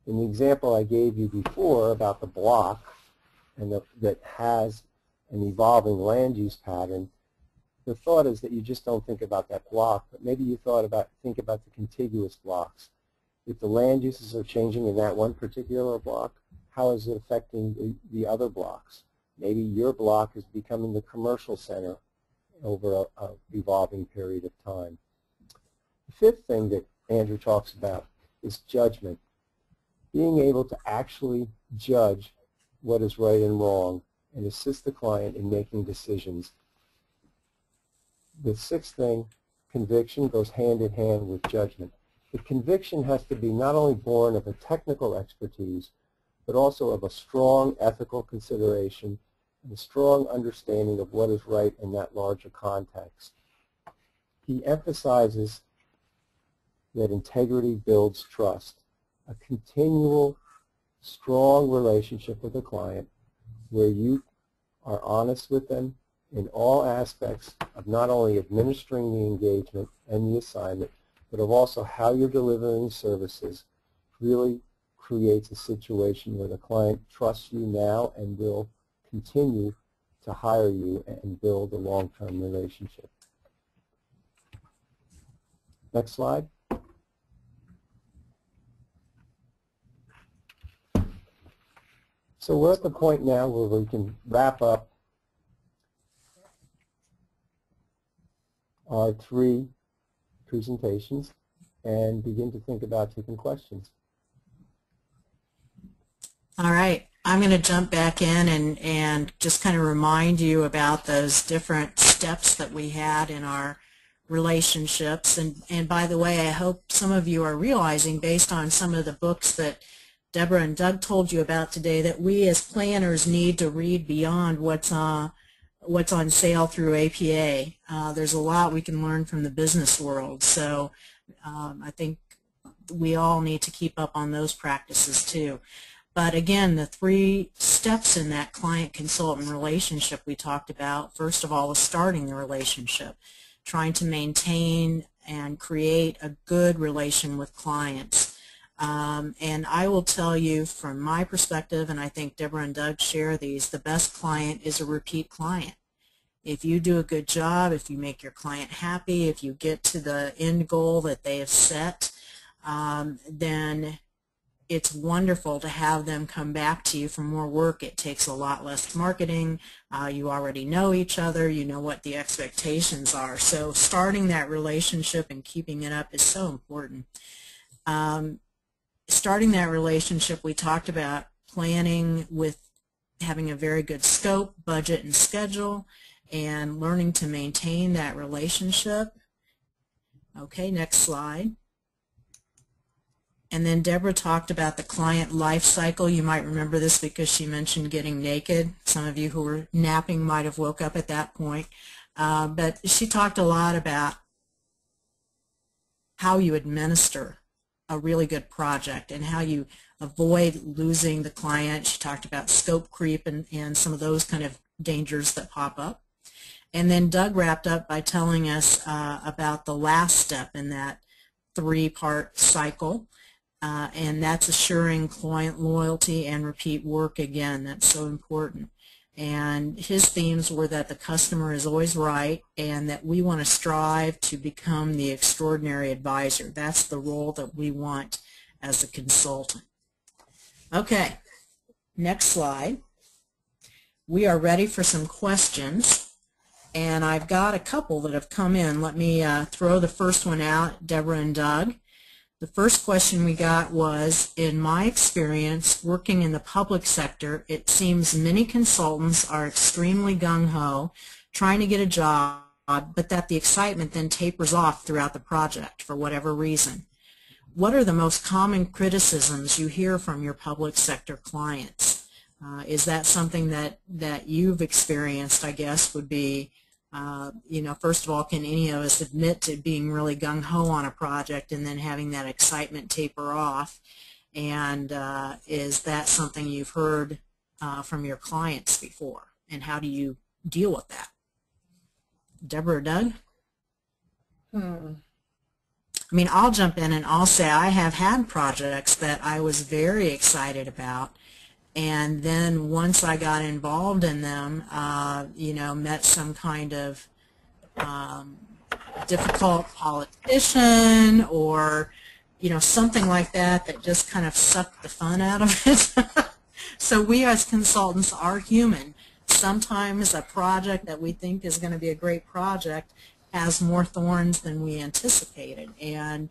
In the example I gave you before about the block and that has an evolving land use pattern, the thought is that you just don't think about that block, but maybe you think about the contiguous blocks. If the land uses are changing in that one particular block, how is it affecting the other blocks? Maybe your block is becoming the commercial center over a evolving period of time. The fifth thing that Andrew talks about is judgment. Being able to actually judge what is right and wrong and assist the client in making decisions. The sixth thing, conviction, goes hand in hand with judgment. The conviction has to be not only born of a technical expertise, but also of a strong ethical consideration and a strong understanding of what is right in that larger context. He emphasizes that integrity builds trust, a continual, strong relationship with a client where you are honest with them in all aspects of not only administering the engagement and the assignment, but of also how you're delivering services, really creates a situation where the client trusts you now and will continue to hire you and build a long-term relationship. Next slide. So we're at the point now where we can wrap up our 3 presentations and begin to think about taking questions. All right. I'm going to jump back in and just kind of remind you about those different steps that we had in our relationships. And by the way, I hope some of you are realizing, based on some of the books that Deborah and Doug told you about today, that we as planners need to read beyond what's on sale through APA. There's a lot we can learn from the business world. So I think we all need to keep up on those practices too. But again, the 3 steps in that client-consultant relationship we talked about, first of all, is starting the relationship, trying to maintain and create a good relation with clients. And I will tell you from my perspective, and I think Deborah and Doug share these, the best client is a repeat client. If you do a good job, if you make your client happy, if you get to the end goal that they have set, then it's wonderful to have them come back to you for more work. It takes a lot less marketing. You already know each other. You know what the expectations are. So starting that relationship and keeping it up is so important. Starting that relationship, we talked about planning with having a very good scope, budget, and schedule, and learning to maintain that relationship. Okay, next slide. And then Deborah talked about the client life cycle. You might remember this because she mentioned getting naked. Some of you who were napping might have woke up at that point. But she talked a lot about how you administer a really good project and how you avoid losing the client. She talked about scope creep and some of those kind of dangers that pop up. And then Doug wrapped up by telling us about the last step in that 3-part cycle. And that's assuring client loyalty and repeat work again. That's so important. And his themes were that the customer is always right and that we want to strive to become the extraordinary advisor. That's the role that we want as a consultant. Okay, next slide. We are ready for some questions. And I've got a couple that have come in. Let me throw the first one out, Deborah and Doug. The first question we got was, in my experience working in the public sector, it seems many consultants are extremely gung-ho, trying to get a job, but that the excitement then tapers off throughout the project for whatever reason. What are the most common criticisms you hear from your public sector clients? Is that something that you've experienced, I guess, would be, you know, first of all, can any of us admit to being really gung-ho on a project and then having that excitement taper off? And is that something you've heard from your clients before? And how do you deal with that? Deborah or Doug? I mean, I'll jump in and I'll say I have had projects that I was very excited about. And then once I got involved in them, you know, met some kind of difficult politician or, you know, something like that that just kind of sucked the fun out of it. So we as consultants are human. Sometimes a project that we think is going to be a great project has more thorns than we anticipated. And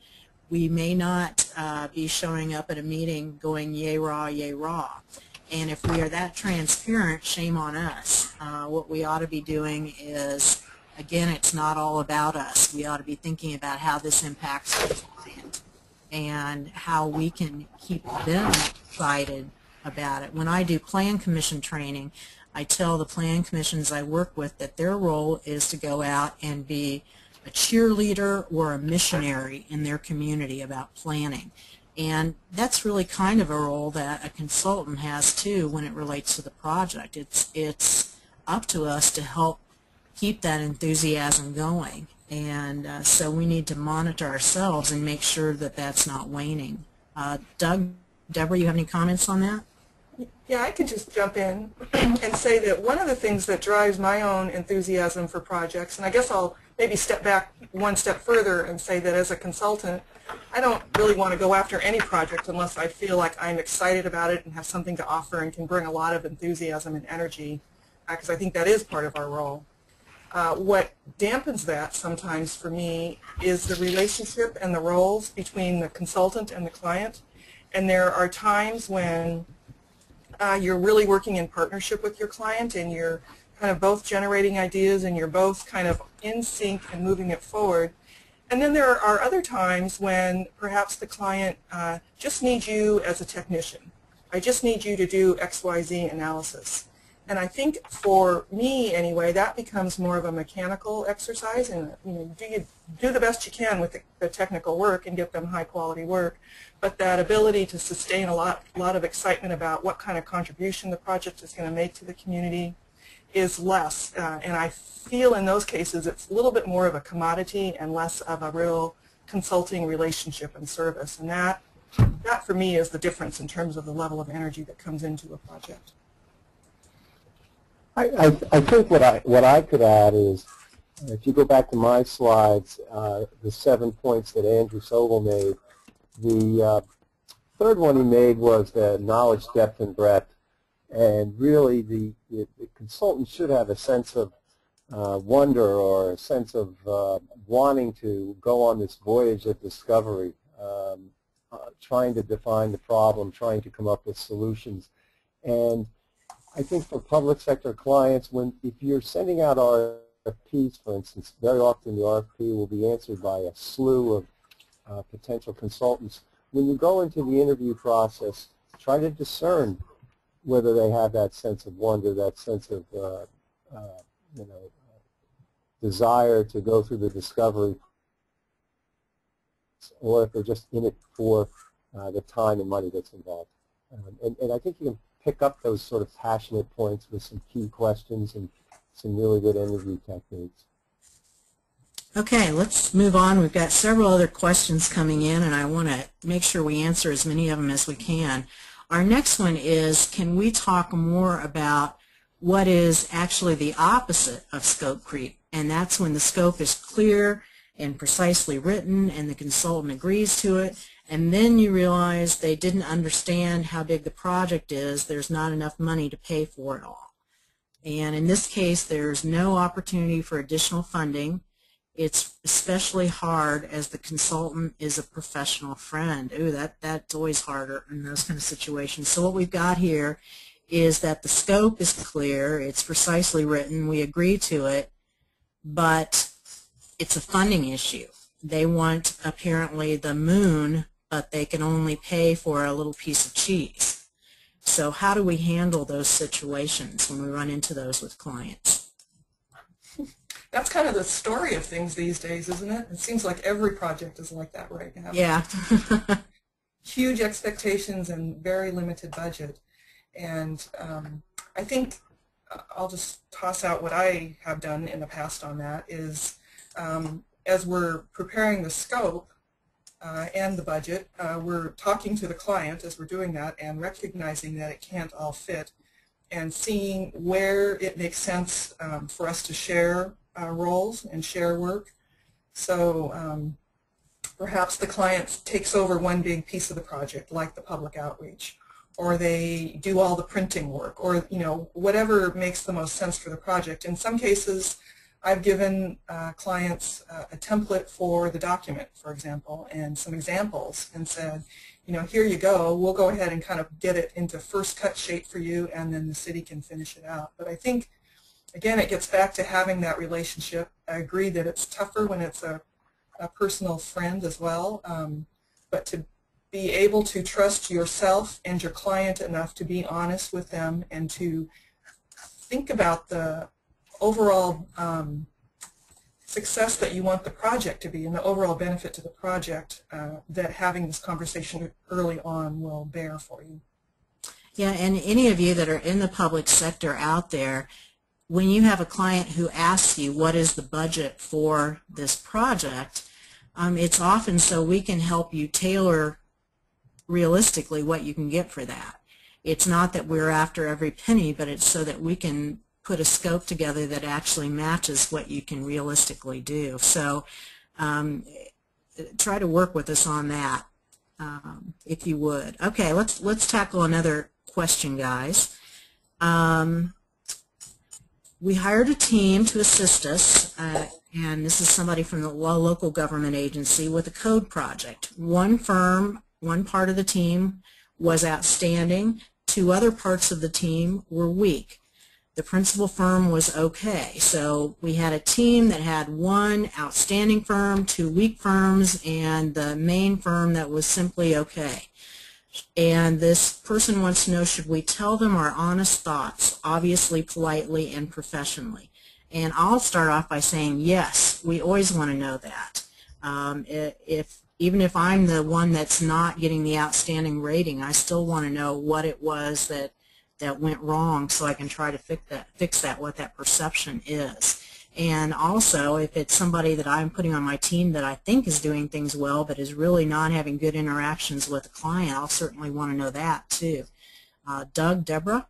we may not be showing up at a meeting going yay rah, yay rah. And if we are that transparent, shame on us. What we ought to be doing is, again, it's not all about us. We ought to be thinking about how this impacts the client and how we can keep them excited about it. When I do plan commission training, I tell the plan commissions I work with that their role is to go out and be a cheerleader or a missionary in their community about planning. And that's really kind of a role that a consultant has too when it relates to the project. It's up to us to help keep that enthusiasm going. And so we need to monitor ourselves and make sure that that's not waning. Doug, Deborah, you have any comments on that? Yeah, I could just jump in and say that one of the things that drives my own enthusiasm for projects, and I guess I'll maybe step back one step further and say that as a consultant, I don't really want to go after any project unless I feel like I'm excited about it and have something to offer and can bring a lot of enthusiasm and energy, because I think that is part of our role. What dampens that sometimes for me is the relationship and the roles between the consultant and the client. And there are times when you're really working in partnership with your client and you're kind of both generating ideas and you're both kind of in sync and moving it forward. And then there are other times when perhaps the client just needs you as a technician. I just need you to do XYZ analysis. And I think for me anyway, that becomes more of a mechanical exercise, and you do the best you can with the technical work and get them high quality work. But that ability to sustain a lot of excitement about what kind of contribution the project is going to make to the community is less. And I feel in those cases it's a little bit more of a commodity and less of a real consulting relationship and service. And that for me is the difference in terms of the level of energy that comes into a project. I think what I could add is, if you go back to my slides, the 7 points that Andrew Sobel made, the third one he made was the knowledge, depth, and breadth. And really, the consultant should have a sense of wonder or a sense of wanting to go on this voyage of discovery, trying to define the problem, trying to come up with solutions. And I think for public sector clients, if you're sending out RFPs, for instance, very often the RFP will be answered by a slew of potential consultants. When you go into the interview process, try to discern whether they have that sense of wonder, that sense of desire to go through the discovery, or if they're just in it for the time and money that's involved. And I think you can pick up those sort of passionate points with some key questions and some really good interview techniques. Okay, let's move on. We've got several other questions coming in, and I want to make sure we answer as many of them as we can. Our next one is, can we talk more about what is actually the opposite of scope creep? And that's when the scope is clear and precisely written and the consultant agrees to it, and then you realize they didn't understand how big the project is. There's not enough money to pay for it all. And in this case, there's no opportunity for additional funding. It's especially hard as the consultant is a professional friend. Ooh, that's always harder in those kind of situations. So what we've got here is that the scope is clear, it's precisely written, we agree to it, but it's a funding issue. They want apparently the moon, but they can only pay for a little piece of cheese. So how do we handle those situations when we run into those with clients? That's kind of the story of things these days, isn't it? It seems like every project is like that right now. Yeah. Huge expectations and very limited budget. And I think I'll just toss out what I have done in the past on that is as we're preparing the scope and the budget, we're talking to the client as we're doing that and recognizing that it can't all fit and seeing where it makes sense for us to share roles and share work. So perhaps the client takes over one big piece of the project, like the public outreach, or they do all the printing work, or whatever makes the most sense for the project. In some cases, I've given clients a template for the document, for example, and some examples, and said, here you go. We'll go ahead and kind of get it into first cut shape for you, and then the city can finish it out. But I think, again, it gets back to having that relationship. I agree that it's tougher when it's a personal friend as well, but to be able to trust yourself and your client enough to be honest with them and to think about the overall success that you want the project to be and the overall benefit to the project that having this conversation early on will bear for you. Yeah, and any of you that are in the public sector out there, when you have a client who asks you what is the budget for this project, it's often so we can help you tailor realistically what you can get for that. It's not that we're after every penny, but it's so that we can put a scope together that actually matches what you can realistically do. So try to work with us on that, if you would. Okay, let's tackle another question, guys. We hired a team to assist us, and this is somebody from the local government agency, with a code project. One part of the team was outstanding. 2 other parts of the team were weak. The principal firm was okay. So we had a team that had 1 outstanding firm, 2 weak firms, and the main firm that was simply okay. And this person wants to know, should we tell them our honest thoughts, obviously, politely, and professionally? And I'll start off by saying yes, we always want to know that. Even if I'm the one that's not getting the outstanding rating, I still want to know what it was that went wrong, so I can try to fix that, what that perception is. And also, if it's somebody that I'm putting on my team that I think is doing things well but is really not having good interactions with the client, I'll certainly want to know that too. Doug, Deborah,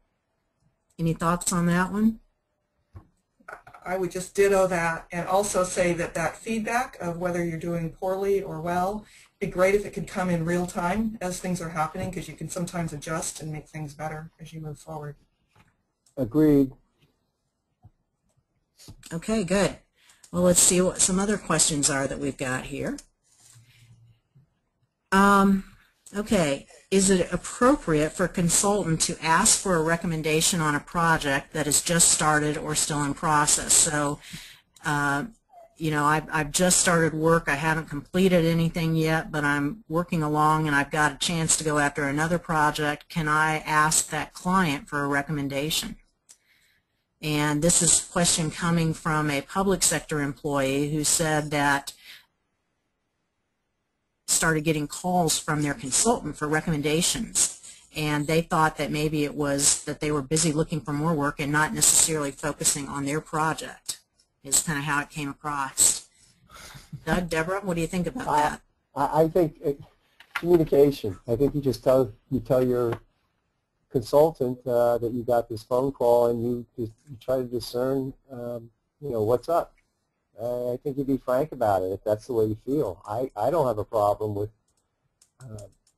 any thoughts on that one? I would just ditto that, and also say that feedback of whether you're doing poorly or well, it'd be great if it could come in real time as things are happening, because you can sometimes adjust and make things better as you move forward. Agreed. Okay, good. Well, let's see what some other questions are that we've got here. Okay, is it appropriate for a consultant to ask for a recommendation on a project that has just started or still in process? So, you know, I've just started work. I haven't completed anything yet, but I'm working along and I've got a chance to go after another project. Can I ask that client for a recommendation? And this is a question coming from a public sector employee who said that started getting calls from their consultant for recommendations, and they thought that maybe it was that they were busy looking for more work and not necessarily focusing on their project, is kind of how it came across. Doug, Deborah, what do you think about that? I think communication. I think you just tell your consultant that you got this phone call, and you try to discern you know, what's up. I think you be frank about it if that's the way you feel. I don't have a problem with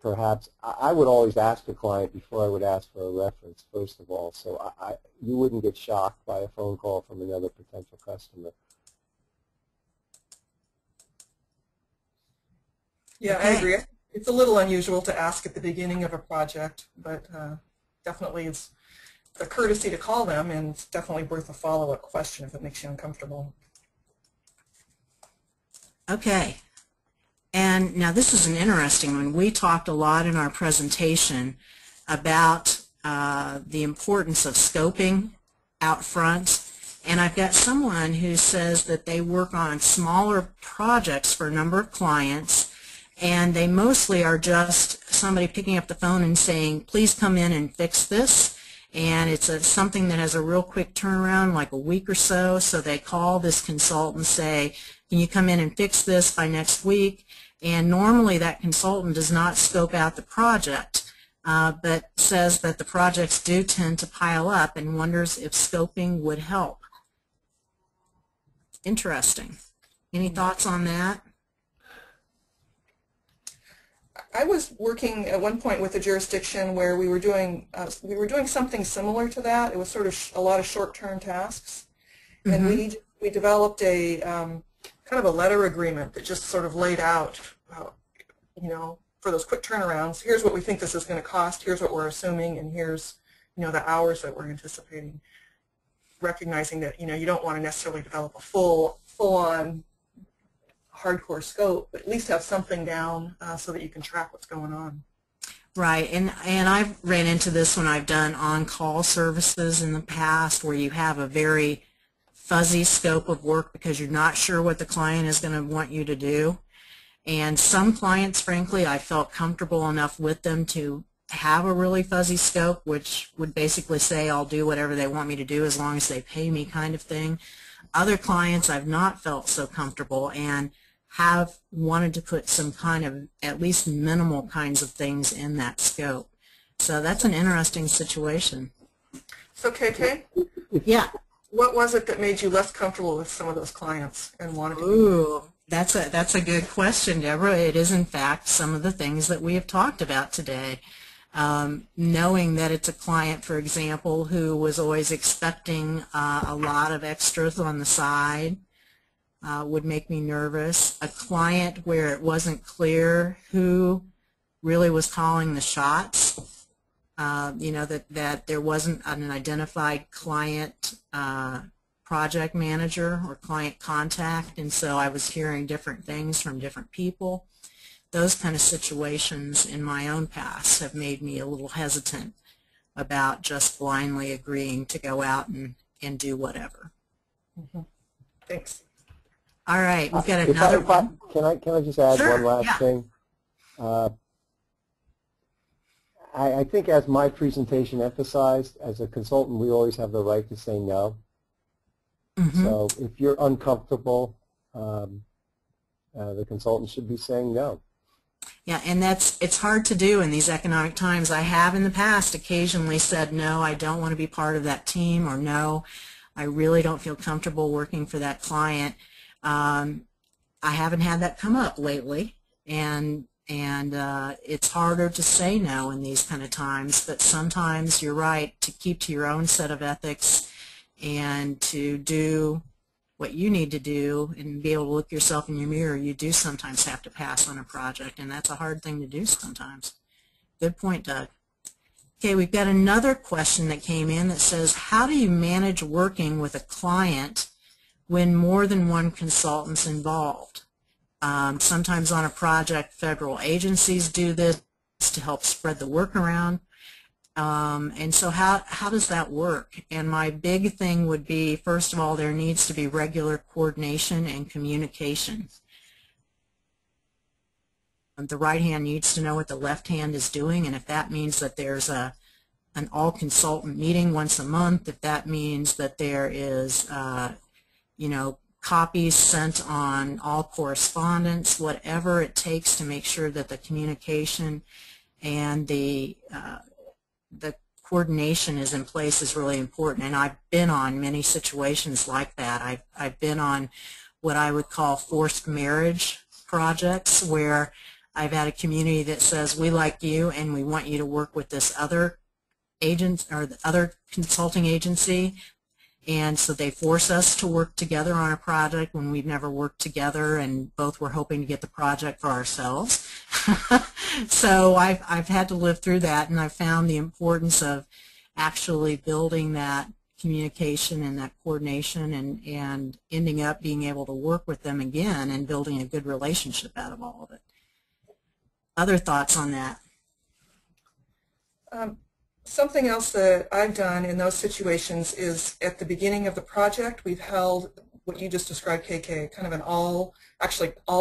perhaps I would always ask a client before I would ask for a reference, first of all, so you wouldn't get shocked by a phone call from another potential customer. Yeah, I agree. It's a little unusual to ask at the beginning of a project, but definitely it's a courtesy to call them, and it's definitely worth a follow-up question if it makes you uncomfortable. Okay, and now this is an interesting one. We talked a lot in our presentation about the importance of scoping out front, and I've got someone who says that they work on smaller projects for a number of clients, and they mostly are just somebody picking up the phone and saying, please come in and fix this, and it's something that has a real quick turnaround, like a week or so, so they call this consultant and say, can you come in and fix this by next week? And normally that consultant does not scope out the project, but says that the projects do tend to pile up and wonders if scoping would help. Interesting. Any thoughts on that? I was working at one point with a jurisdiction where we were doing something similar to that. It was sort of a lot of short-term tasks, and we developed a kind of a letter agreement that just sort of laid out, you know, for those quick turnarounds. Here's what we think this is going to cost. Here's what we're assuming, and here's, you know, the hours that we're anticipating. Recognizing that, you know, you don't want to necessarily develop a full-on hardcore scope, but at least have something down so that you can track what's going on. Right, and I've ran into this when I've done on-call services in the past, where you have a very fuzzy scope of work because you're not sure what the client is going to want you to do. And some clients, frankly, I felt comfortable enough with them to have a really fuzzy scope, which would basically say I'll do whatever they want me to do as long as they pay me, kind of thing. Other clients I've not felt so comfortable and have wanted to put some kind of at least minimal kinds of things in that scope. So that's an interesting situation. So KK? Yeah. What was it that made you less comfortable with some of those clients and wanted to? Ooh, That's a good question, Deborah. It is, in fact, some of the things that we have talked about today. Knowing that it's a client, for example, who was always expecting a lot of extras on the side would make me nervous. A client where it wasn't clear who really was calling the shots, you know, that there wasn't an identified client project manager or client contact, and so I was hearing different things from different people. Those kind of situations in my own past have made me a little hesitant about just blindly agreeing to go out and do whatever. Mm-hmm. Thanks. All right, we've got another one. Can I just add Sure, one last thing? I think, as my presentation emphasized, as a consultant, we always have the right to say no. Mm-hmm. So if you're uncomfortable, the consultant should be saying no. Yeah, and it's hard to do in these economic times. I have in the past occasionally said, no, I don't want to be part of that team, or no, I really don't feel comfortable working for that client. I haven't had that come up lately, and it's harder to say no in these kind of times, but sometimes you're right, to keep to your own set of ethics and to do what you need to do and be able to look yourself in your mirror, you do sometimes have to pass on a project, and that's a hard thing to do sometimes. Good point, Doug. Okay, we've got another question that came in that says, how do you manage working with a client when more than one consultant's involved? Sometimes on a project, federal agencies do this to help spread the work around. And so how does that work? And my big thing would be, first of all, there needs to be regular coordination and communication. The right hand needs to know what the left hand is doing, and if that means that there's an all-consultant meeting once a month, if that means that there is, you know, copies sent on all correspondence, whatever it takes to make sure that the communication and the coordination is in place is really important. And I've been on many situations like that. I've been on what I would call forced marriage projects, where I've had a community that says, we like you and we want you to work with this other agent or the other consulting agency, and so they force us to work together on a project when we've never worked together, and both were hoping to get the project for ourselves. So I've had to live through that, and I've found the importance of actually building that communication and that coordination, and ending up being able to work with them again and building a good relationship out of all of it. Other thoughts on that? Something else that I've done in those situations is, at the beginning of the project, we've held what you just described, KK, kind of an all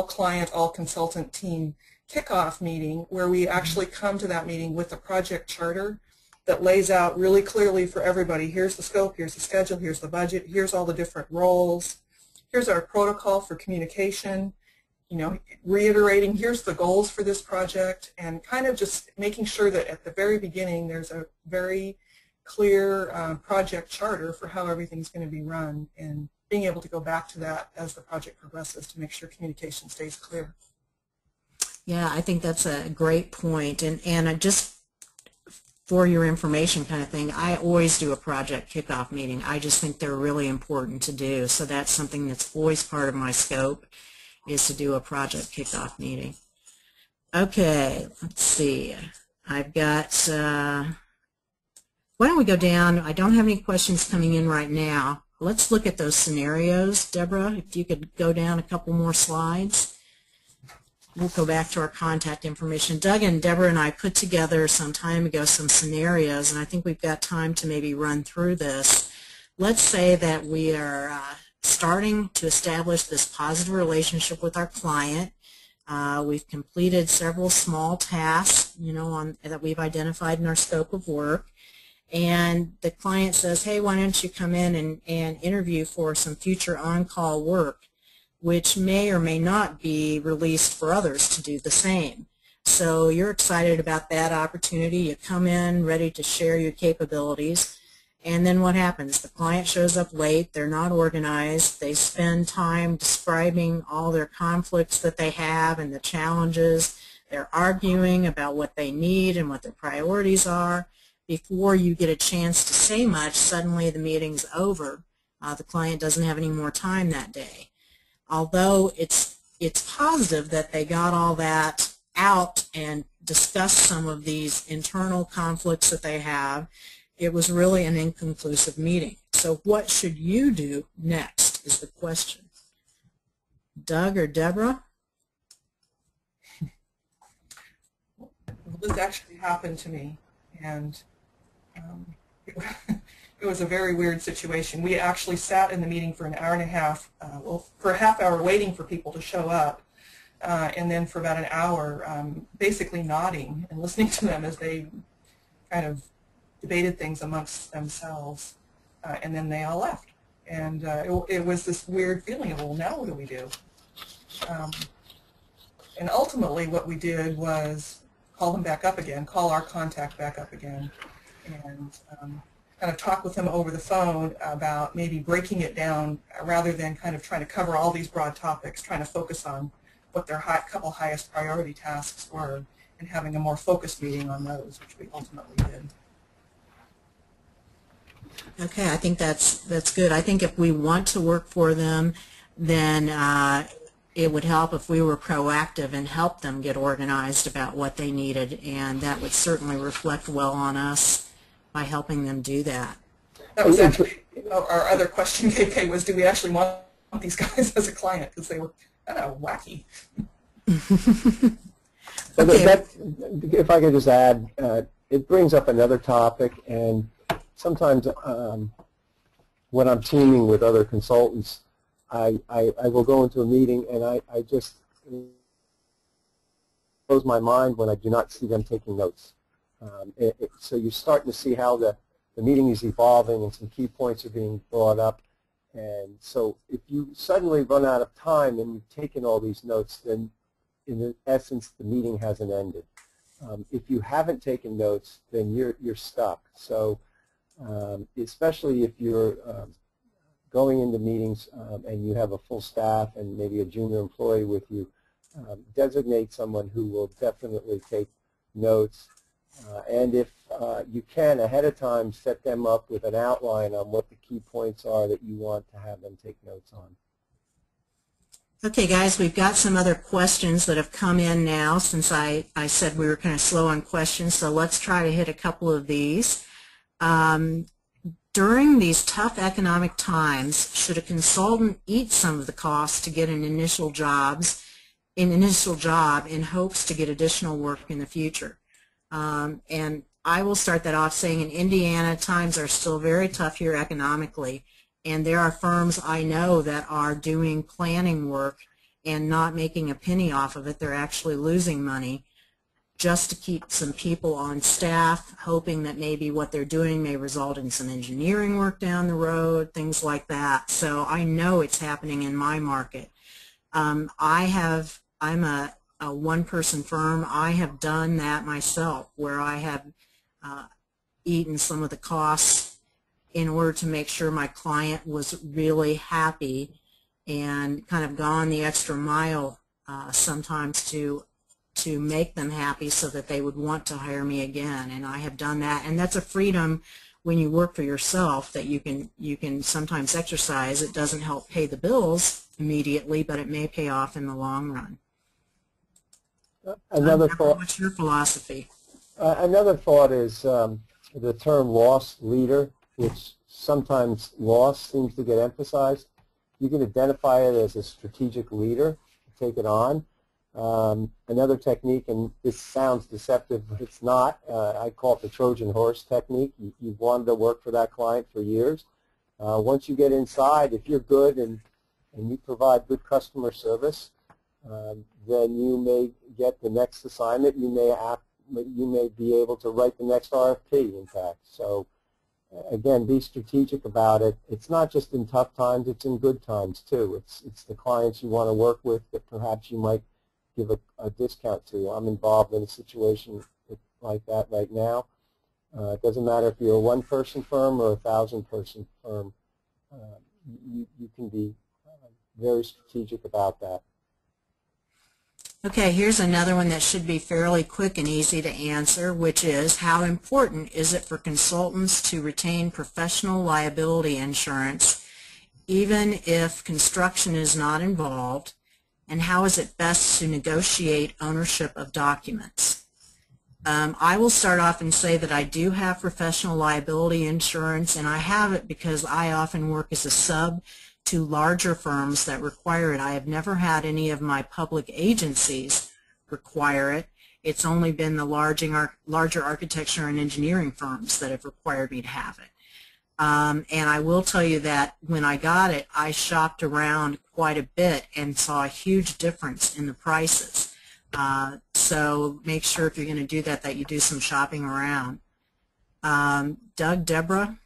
client, all consultant team kickoff meeting, where we actually come to that meeting with a project charter that lays out really clearly for everybody, here's the scope, here's the schedule, here's the budget, here's all the different roles, here's our protocol for communication, you know, reiterating here's the goals for this project, and kind of just making sure that at the very beginning there's a very clear project charter for how everything's going to be run, and being able to go back to that as the project progresses to make sure communication stays clear. Yeah, I think that's a great point, and just for your information kind of thing, I always do a project kickoff meeting. I just think they're really important to do, so that's something that's always part of my scope, is to do a project kickoff meeting. Okay, let's see. I've got, why don't we go down? I don't have any questions coming in right now. Let's look at those scenarios. Deborah, if you could go down a couple more slides. We'll go back to our contact information. Doug and Deborah and I put together some time ago some scenarios, and I think we've got time to maybe run through this. Let's say that we are starting to establish this positive relationship with our client. We've completed several small tasks, you know, that we've identified in our scope of work, and the client says, hey, why don't you come in and interview for some future on-call work, which may or may not be released for others to do the same. So you're excited about that opportunity. You come in ready to share your capabilities, And then what happens? The client shows up late, they're not organized, they spend time describing all their conflicts that they have and the challenges, they're arguing about what they need and what their priorities are. Before you get a chance to say much, suddenly the meeting's over. The client doesn't have any more time that day. Although it's positive that they got all that out and discussed some of these internal conflicts that they have, it was really an inconclusive meeting. So what should you do next is the question. Doug or Deborah? Well, this actually happened to me, and it was a very weird situation. We actually sat in the meeting for an hour and a half, well, for a half hour waiting for people to show up, and then for about an hour basically nodding and listening to them as they kind of debated things amongst themselves, and then they all left. And it was this weird feeling of, well, now what do we do? And ultimately what we did was call them back up again, call our contact back up again, and kind of talk with them over the phone about maybe breaking it down rather than kind of trying to cover all these broad topics, trying to focus on what their couple highest priority tasks were and having a more focused meeting on those, which we ultimately did. Okay, I think that's good. I think if we want to work for them, then it would help if we were proactive and help them get organized about what they needed, and that would certainly reflect well on us by helping them do that. That was actually our other question, KK, was do we actually want these guys as a client, because they were kind of wacky. Okay. If I could just add, it brings up another topic, and sometimes when I'm teaming with other consultants, I will go into a meeting and I just close my mind when I do not see them taking notes. So you're starting to see how the meeting is evolving and some key points are being brought up. And so if you suddenly run out of time and you've taken all these notes, then in essence the meeting hasn't ended. If you haven't taken notes, then you're stuck. So especially if you're going into meetings and you have a full staff and maybe a junior employee with you, designate someone who will definitely take notes. And if you can, ahead of time, set them up with an outline on what the key points are that you want to have them take notes on. Okay, guys, we've got some other questions that have come in now since I said we were kind of slow on questions, so let's try to hit a couple of these. During these tough economic times, should a consultant eat some of the costs to get an initial job in hopes to get additional work in the future? And I will start that off saying in Indiana, times are still very tough here economically, and there are firms I know that are doing planning work and not making a penny off of it. They're actually losing money just to keep some people on staff, hoping that maybe what they're doing may result in some engineering work down the road, things like that. So I know it's happening in my market. I'm a one-person firm. I have done that myself, where I have eaten some of the costs in order to make sure my client was really happy, and kind of gone the extra mile sometimes to make them happy so that they would want to hire me again. And I have done that, and that's a freedom when you work for yourself that you can sometimes exercise. It doesn't help pay the bills immediately, but it may pay off in the long run. Another thought. What's your philosophy? Another thought is the term loss leader, which sometimes loss seems to get emphasized. You can identify it as a strategic leader, take it on. Another technique, and this sounds deceptive, but it's not. I call it the Trojan horse technique. You've wanted to work for that client for years. Once you get inside, if you're good and you provide good customer service, then you may get the next assignment. You may be able to write the next RFP, in fact. So again, be strategic about it. It's not just in tough times, it's in good times too. It's the clients you want to work with that perhaps you might give a discount to. I'm involved in a situation like that right now. It doesn't matter if you're a one-person firm or a 1,000-person firm. You can be very strategic about that. Okay, here's another one that should be fairly quick and easy to answer, which is, how important is it for consultants to retain professional liability insurance even if construction is not involved, and how is it best to negotiate ownership of documents? I will start off and say that I do have professional liability insurance, and I have it because I often work as a sub to larger firms that require it. I have never had any of my public agencies require it. It's only been the larger architecture and engineering firms that have required me to have it. And I will tell you that when I got it, I shopped around quite a bit and saw a huge difference in the prices. So make sure if you're going to do that, that you do some shopping around. Doug, Deborah?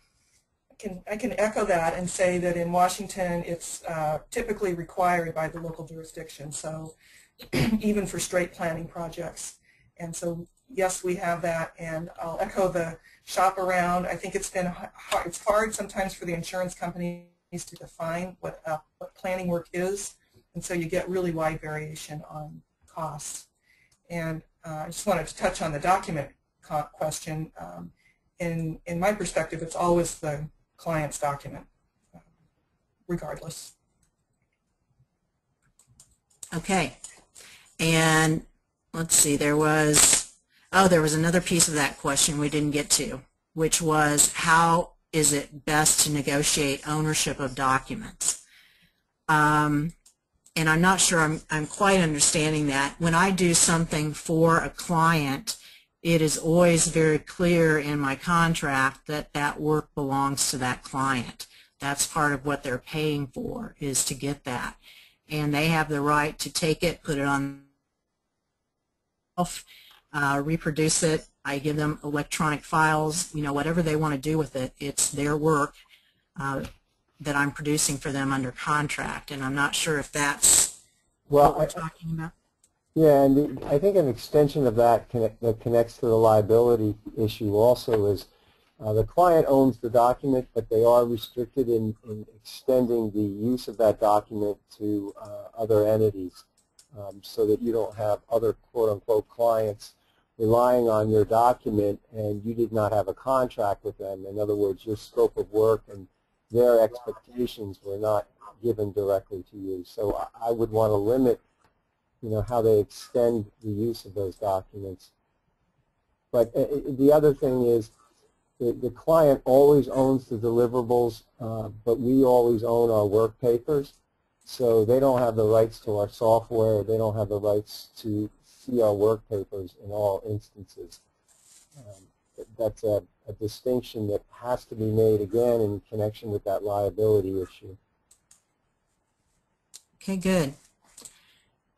I can echo that and say that in Washington it's typically required by the local jurisdiction, so even for straight planning projects. And so yes, we have that, and I'll echo the shop around. I think it's hard sometimes for the insurance companies to define what planning work is, and so you get really wide variation on costs. And I just wanted to touch on the document question. In my perspective, it's always the client's document, regardless. Okay, and let's see, there was another piece of that question we didn't get to, which was, how is it best to negotiate ownership of documents? And I'm not sure I'm quite understanding that. When I do something for a client, it is always very clear in my contract that that work belongs to that client. That's part of what they're paying for, is to get that. And they have the right to take it, put it on, reproduce it. I give them electronic files, whatever they want to do with it. It's their work that I'm producing for them under contract, and I'm not sure if that's what we're talking about. Yeah, and I think an extension of that that connects to the liability issue also is the client owns the document, but they are restricted in extending the use of that document to other entities, so that you don't have other quote-unquote clients relying on your document and you did not have a contract with them. In other words, your scope of work and their expectations were not given directly to you. So I would want to limit how they extend the use of those documents. But the other thing is the client always owns the deliverables, but we always own our work papers. So they don't have the rights to our software. They don't have the rights to see our work papers in all instances. That's a distinction that has to be made again in connection with that liability issue. Okay, good.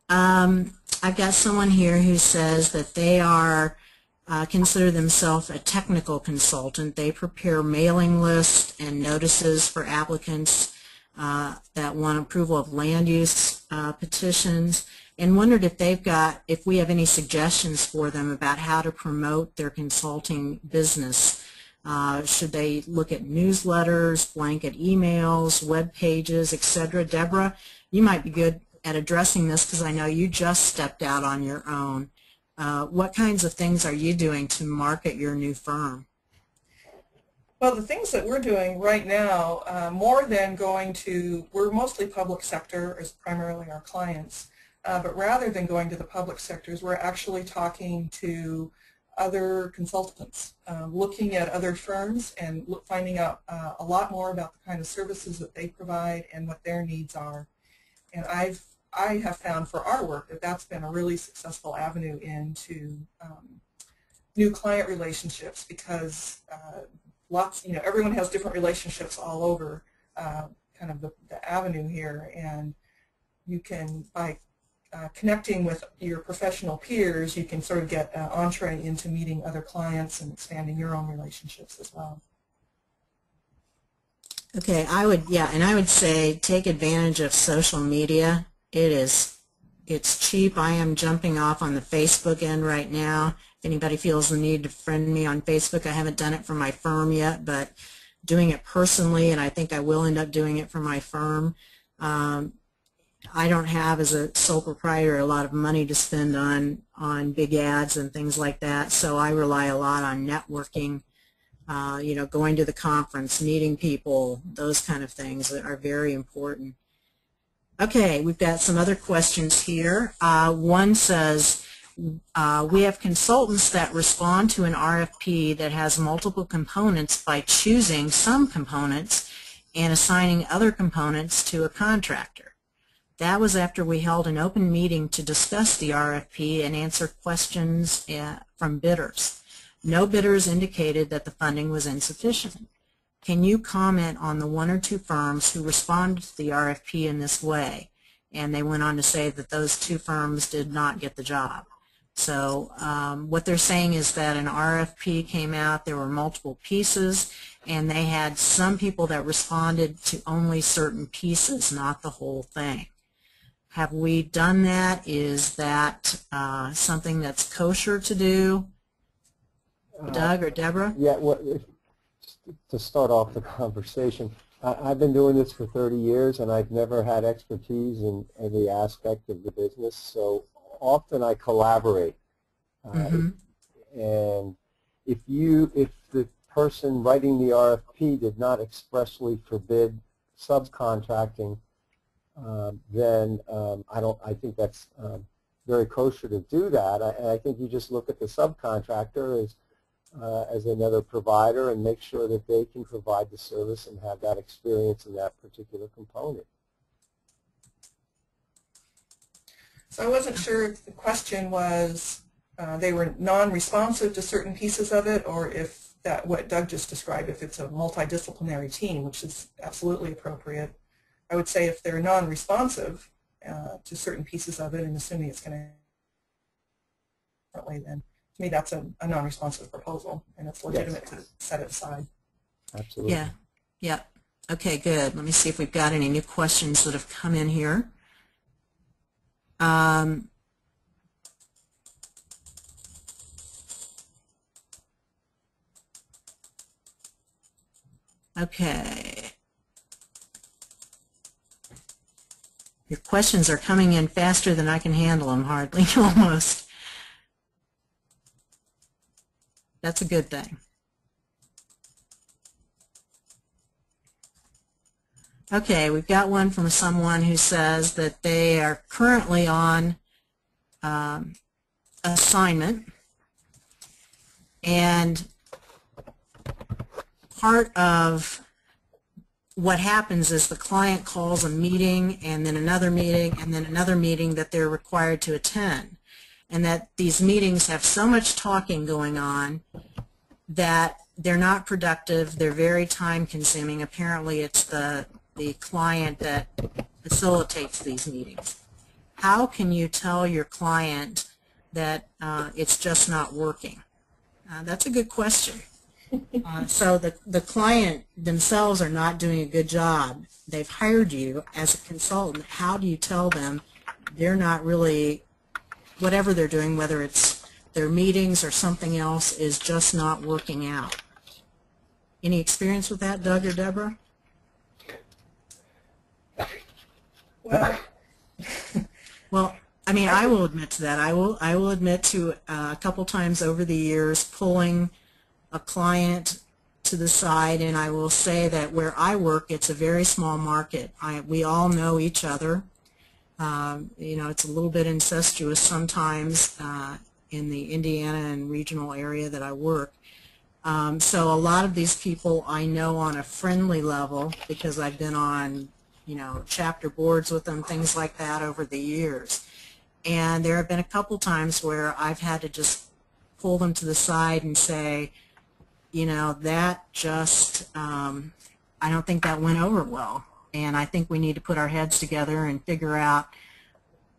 I've got someone here who says that they are consider themselves a technical consultant. They prepare mailing lists and notices for applicants that want approval of land use petitions, and wondered if we have any suggestions for them about how to promote their consulting business. Should they look at newsletters, blanket emails, web pages, etc.? Deborah, you might be good at addressing this because I know you just stepped out on your own. What kinds of things are you doing to market your new firm? Well, the things that we're doing right now, more than we're mostly public sector as primarily our clients, but rather than going to the public sectors, we're actually talking to other consultants, looking at other firms and finding out a lot more about the kind of services that they provide and what their needs are. And I have found for our work that that's been a really successful avenue into new client relationships, because everyone has different relationships all over kind of the avenue here, and you can, by connecting with your professional peers, you can sort of get an entree into meeting other clients and expanding your own relationships as well. Okay, I would say take advantage of social media. It it's cheap. I am jumping off on the Facebook end right now. If anybody feels the need to friend me on Facebook, I haven't done it for my firm yet, but doing it personally, and I think I will end up doing it for my firm. I don't have, as a sole proprietor, a lot of money to spend on big ads and things like that, so I rely a lot on networking, you know, going to the conference, meeting people, those kind of things that are very important. Okay, we've got some other questions here. One says, we have consultants that respond to an RFP that has multiple components by choosing some components and assigning other components to a contractor. That was after we held an open meeting to discuss the RFP and answer questions from bidders. No bidders indicated that the funding was insufficient. Can you comment on the one or two firms who responded to the RFP in this way? And they went on to say that those two firms did not get the job. So what they're saying is that an RFP came out, there were multiple pieces, and they had some people that responded to only certain pieces, not the whole thing. Have we done that? Is that something that's kosher to do? Doug or Deborah? Yeah, well, to start off the conversation, I've been doing this for 30 years, and I've never had expertise in every aspect of the business, so often I collaborate. And if the person writing the RFP did not expressly forbid subcontracting, then I think that's very kosher to do that. I think you just look at the subcontractor as another provider and make sure that they can provide the service and have that experience in that particular component. So I wasn't sure if the question was they were non-responsive to certain pieces of it, or if that what Doug just described, if it's a multidisciplinary team, which is absolutely appropriate. I would say if they're non-responsive to certain pieces of it, and assuming it's going to then to me that's a non-responsive proposal, and it's legitimate to set it aside. Absolutely. Yeah. Yeah. Okay, good. Let me see if we've got any new questions that have come in here. Okay. Your questions are coming in faster than I can handle them, hardly, almost. That's a good thing. Okay, we've got one from someone who says that they are currently on assignment, and part of what happens is the client calls a meeting and then another meeting and then another meeting that they're required to attend, and that these meetings have so much talking going on that they're not productive, they're very time consuming. Apparently it's the client that facilitates these meetings. How can you tell your client that it's just not working? That's a good question. So the client themselves are not doing a good job. They've hired you as a consultant. How do you tell them they're not really, whatever they're doing, whether it's their meetings or something else, is just not working out? Any experience with that, Doug or Deborah? Well, I mean, I will admit to that. I will admit to a couple times over the years pulling a client to the side, and I will say that where I work, it's a very small market. We all know each other. You know, it's a little bit incestuous sometimes in the Indiana and regional area that I work. So a lot of these people I know on a friendly level because I've been on, you know, chapter boards with them, things like that over the years. And there have been a couple times where I've had to just pull them to the side and say, you know, that just, I don't think that went over well. And I think we need to put our heads together and figure out,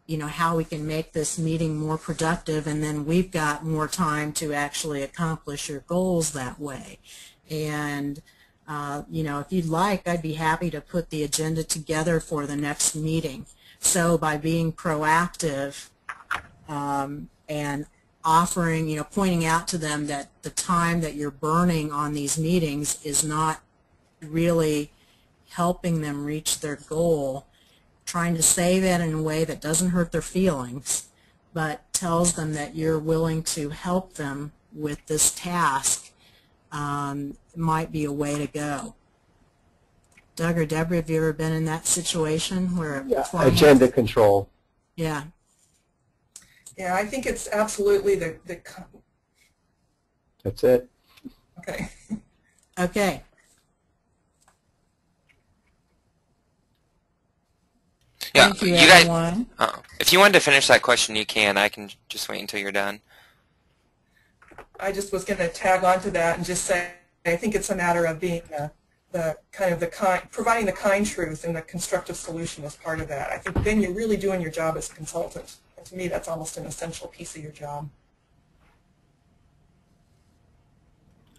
you know, how we can make this meeting more productive, and then we've got more time to actually accomplish your goals that way. And you know, if you'd like, I'd be happy to put the agenda together for the next meeting. so by being proactive and offering, pointing out to them that the time that you're burning on these meetings is not really helping them reach their goal, trying to say that in a way that doesn't hurt their feelings, but tells them that you're willing to help them with this task, might be a way to go. Doug or Deborah, have you ever been in that situation where agenda control? Yeah. Yeah, I think it's absolutely the That's it. okay. Okay. Yeah, Thank you, guys. everyone. If you wanted to finish that question, you can. I can just wait until you're done. I just was going to tag on to that and just say I think it's a matter of being providing the kind truth and the constructive solution as part of that. I think then you're really doing your job as a consultant. And to me, that's almost an essential piece of your job.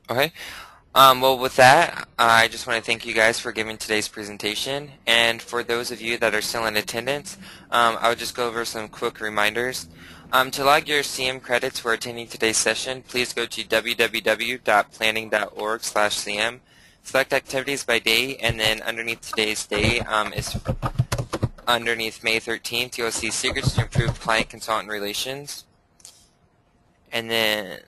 Okay. Well, with that, I just want to thank you guys for giving today's presentation. And for those of you that are still in attendance, I would just go over some quick reminders. To log your CM credits for attending today's session, please go to www.planning.org/CM. Select activities by date, and then underneath today's date is underneath May 13th, you'll see Secrets to Improve Client Consultant Relations. And then,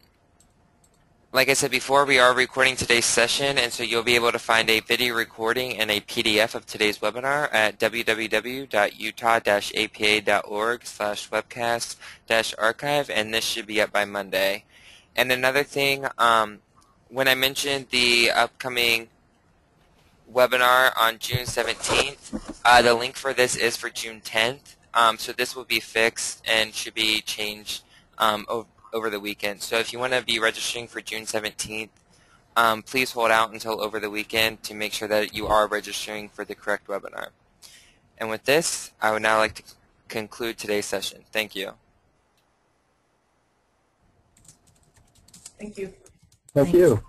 like I said before, we are recording today's session, and so you'll be able to find a video recording and a PDF of today's webinar at www.utah-apa.org/webcast-archive, and this should be up by Monday. And another thing, when I mentioned the upcoming webinar on June 17th, the link for this is for June 10th, so this will be fixed and should be changed over the weekend. So if you want to be registering for June 17th, please hold out until over the weekend to make sure that you are registering for the correct webinar. And with this, I would now like to conclude today's session. Thank you. Thank you. Thank you.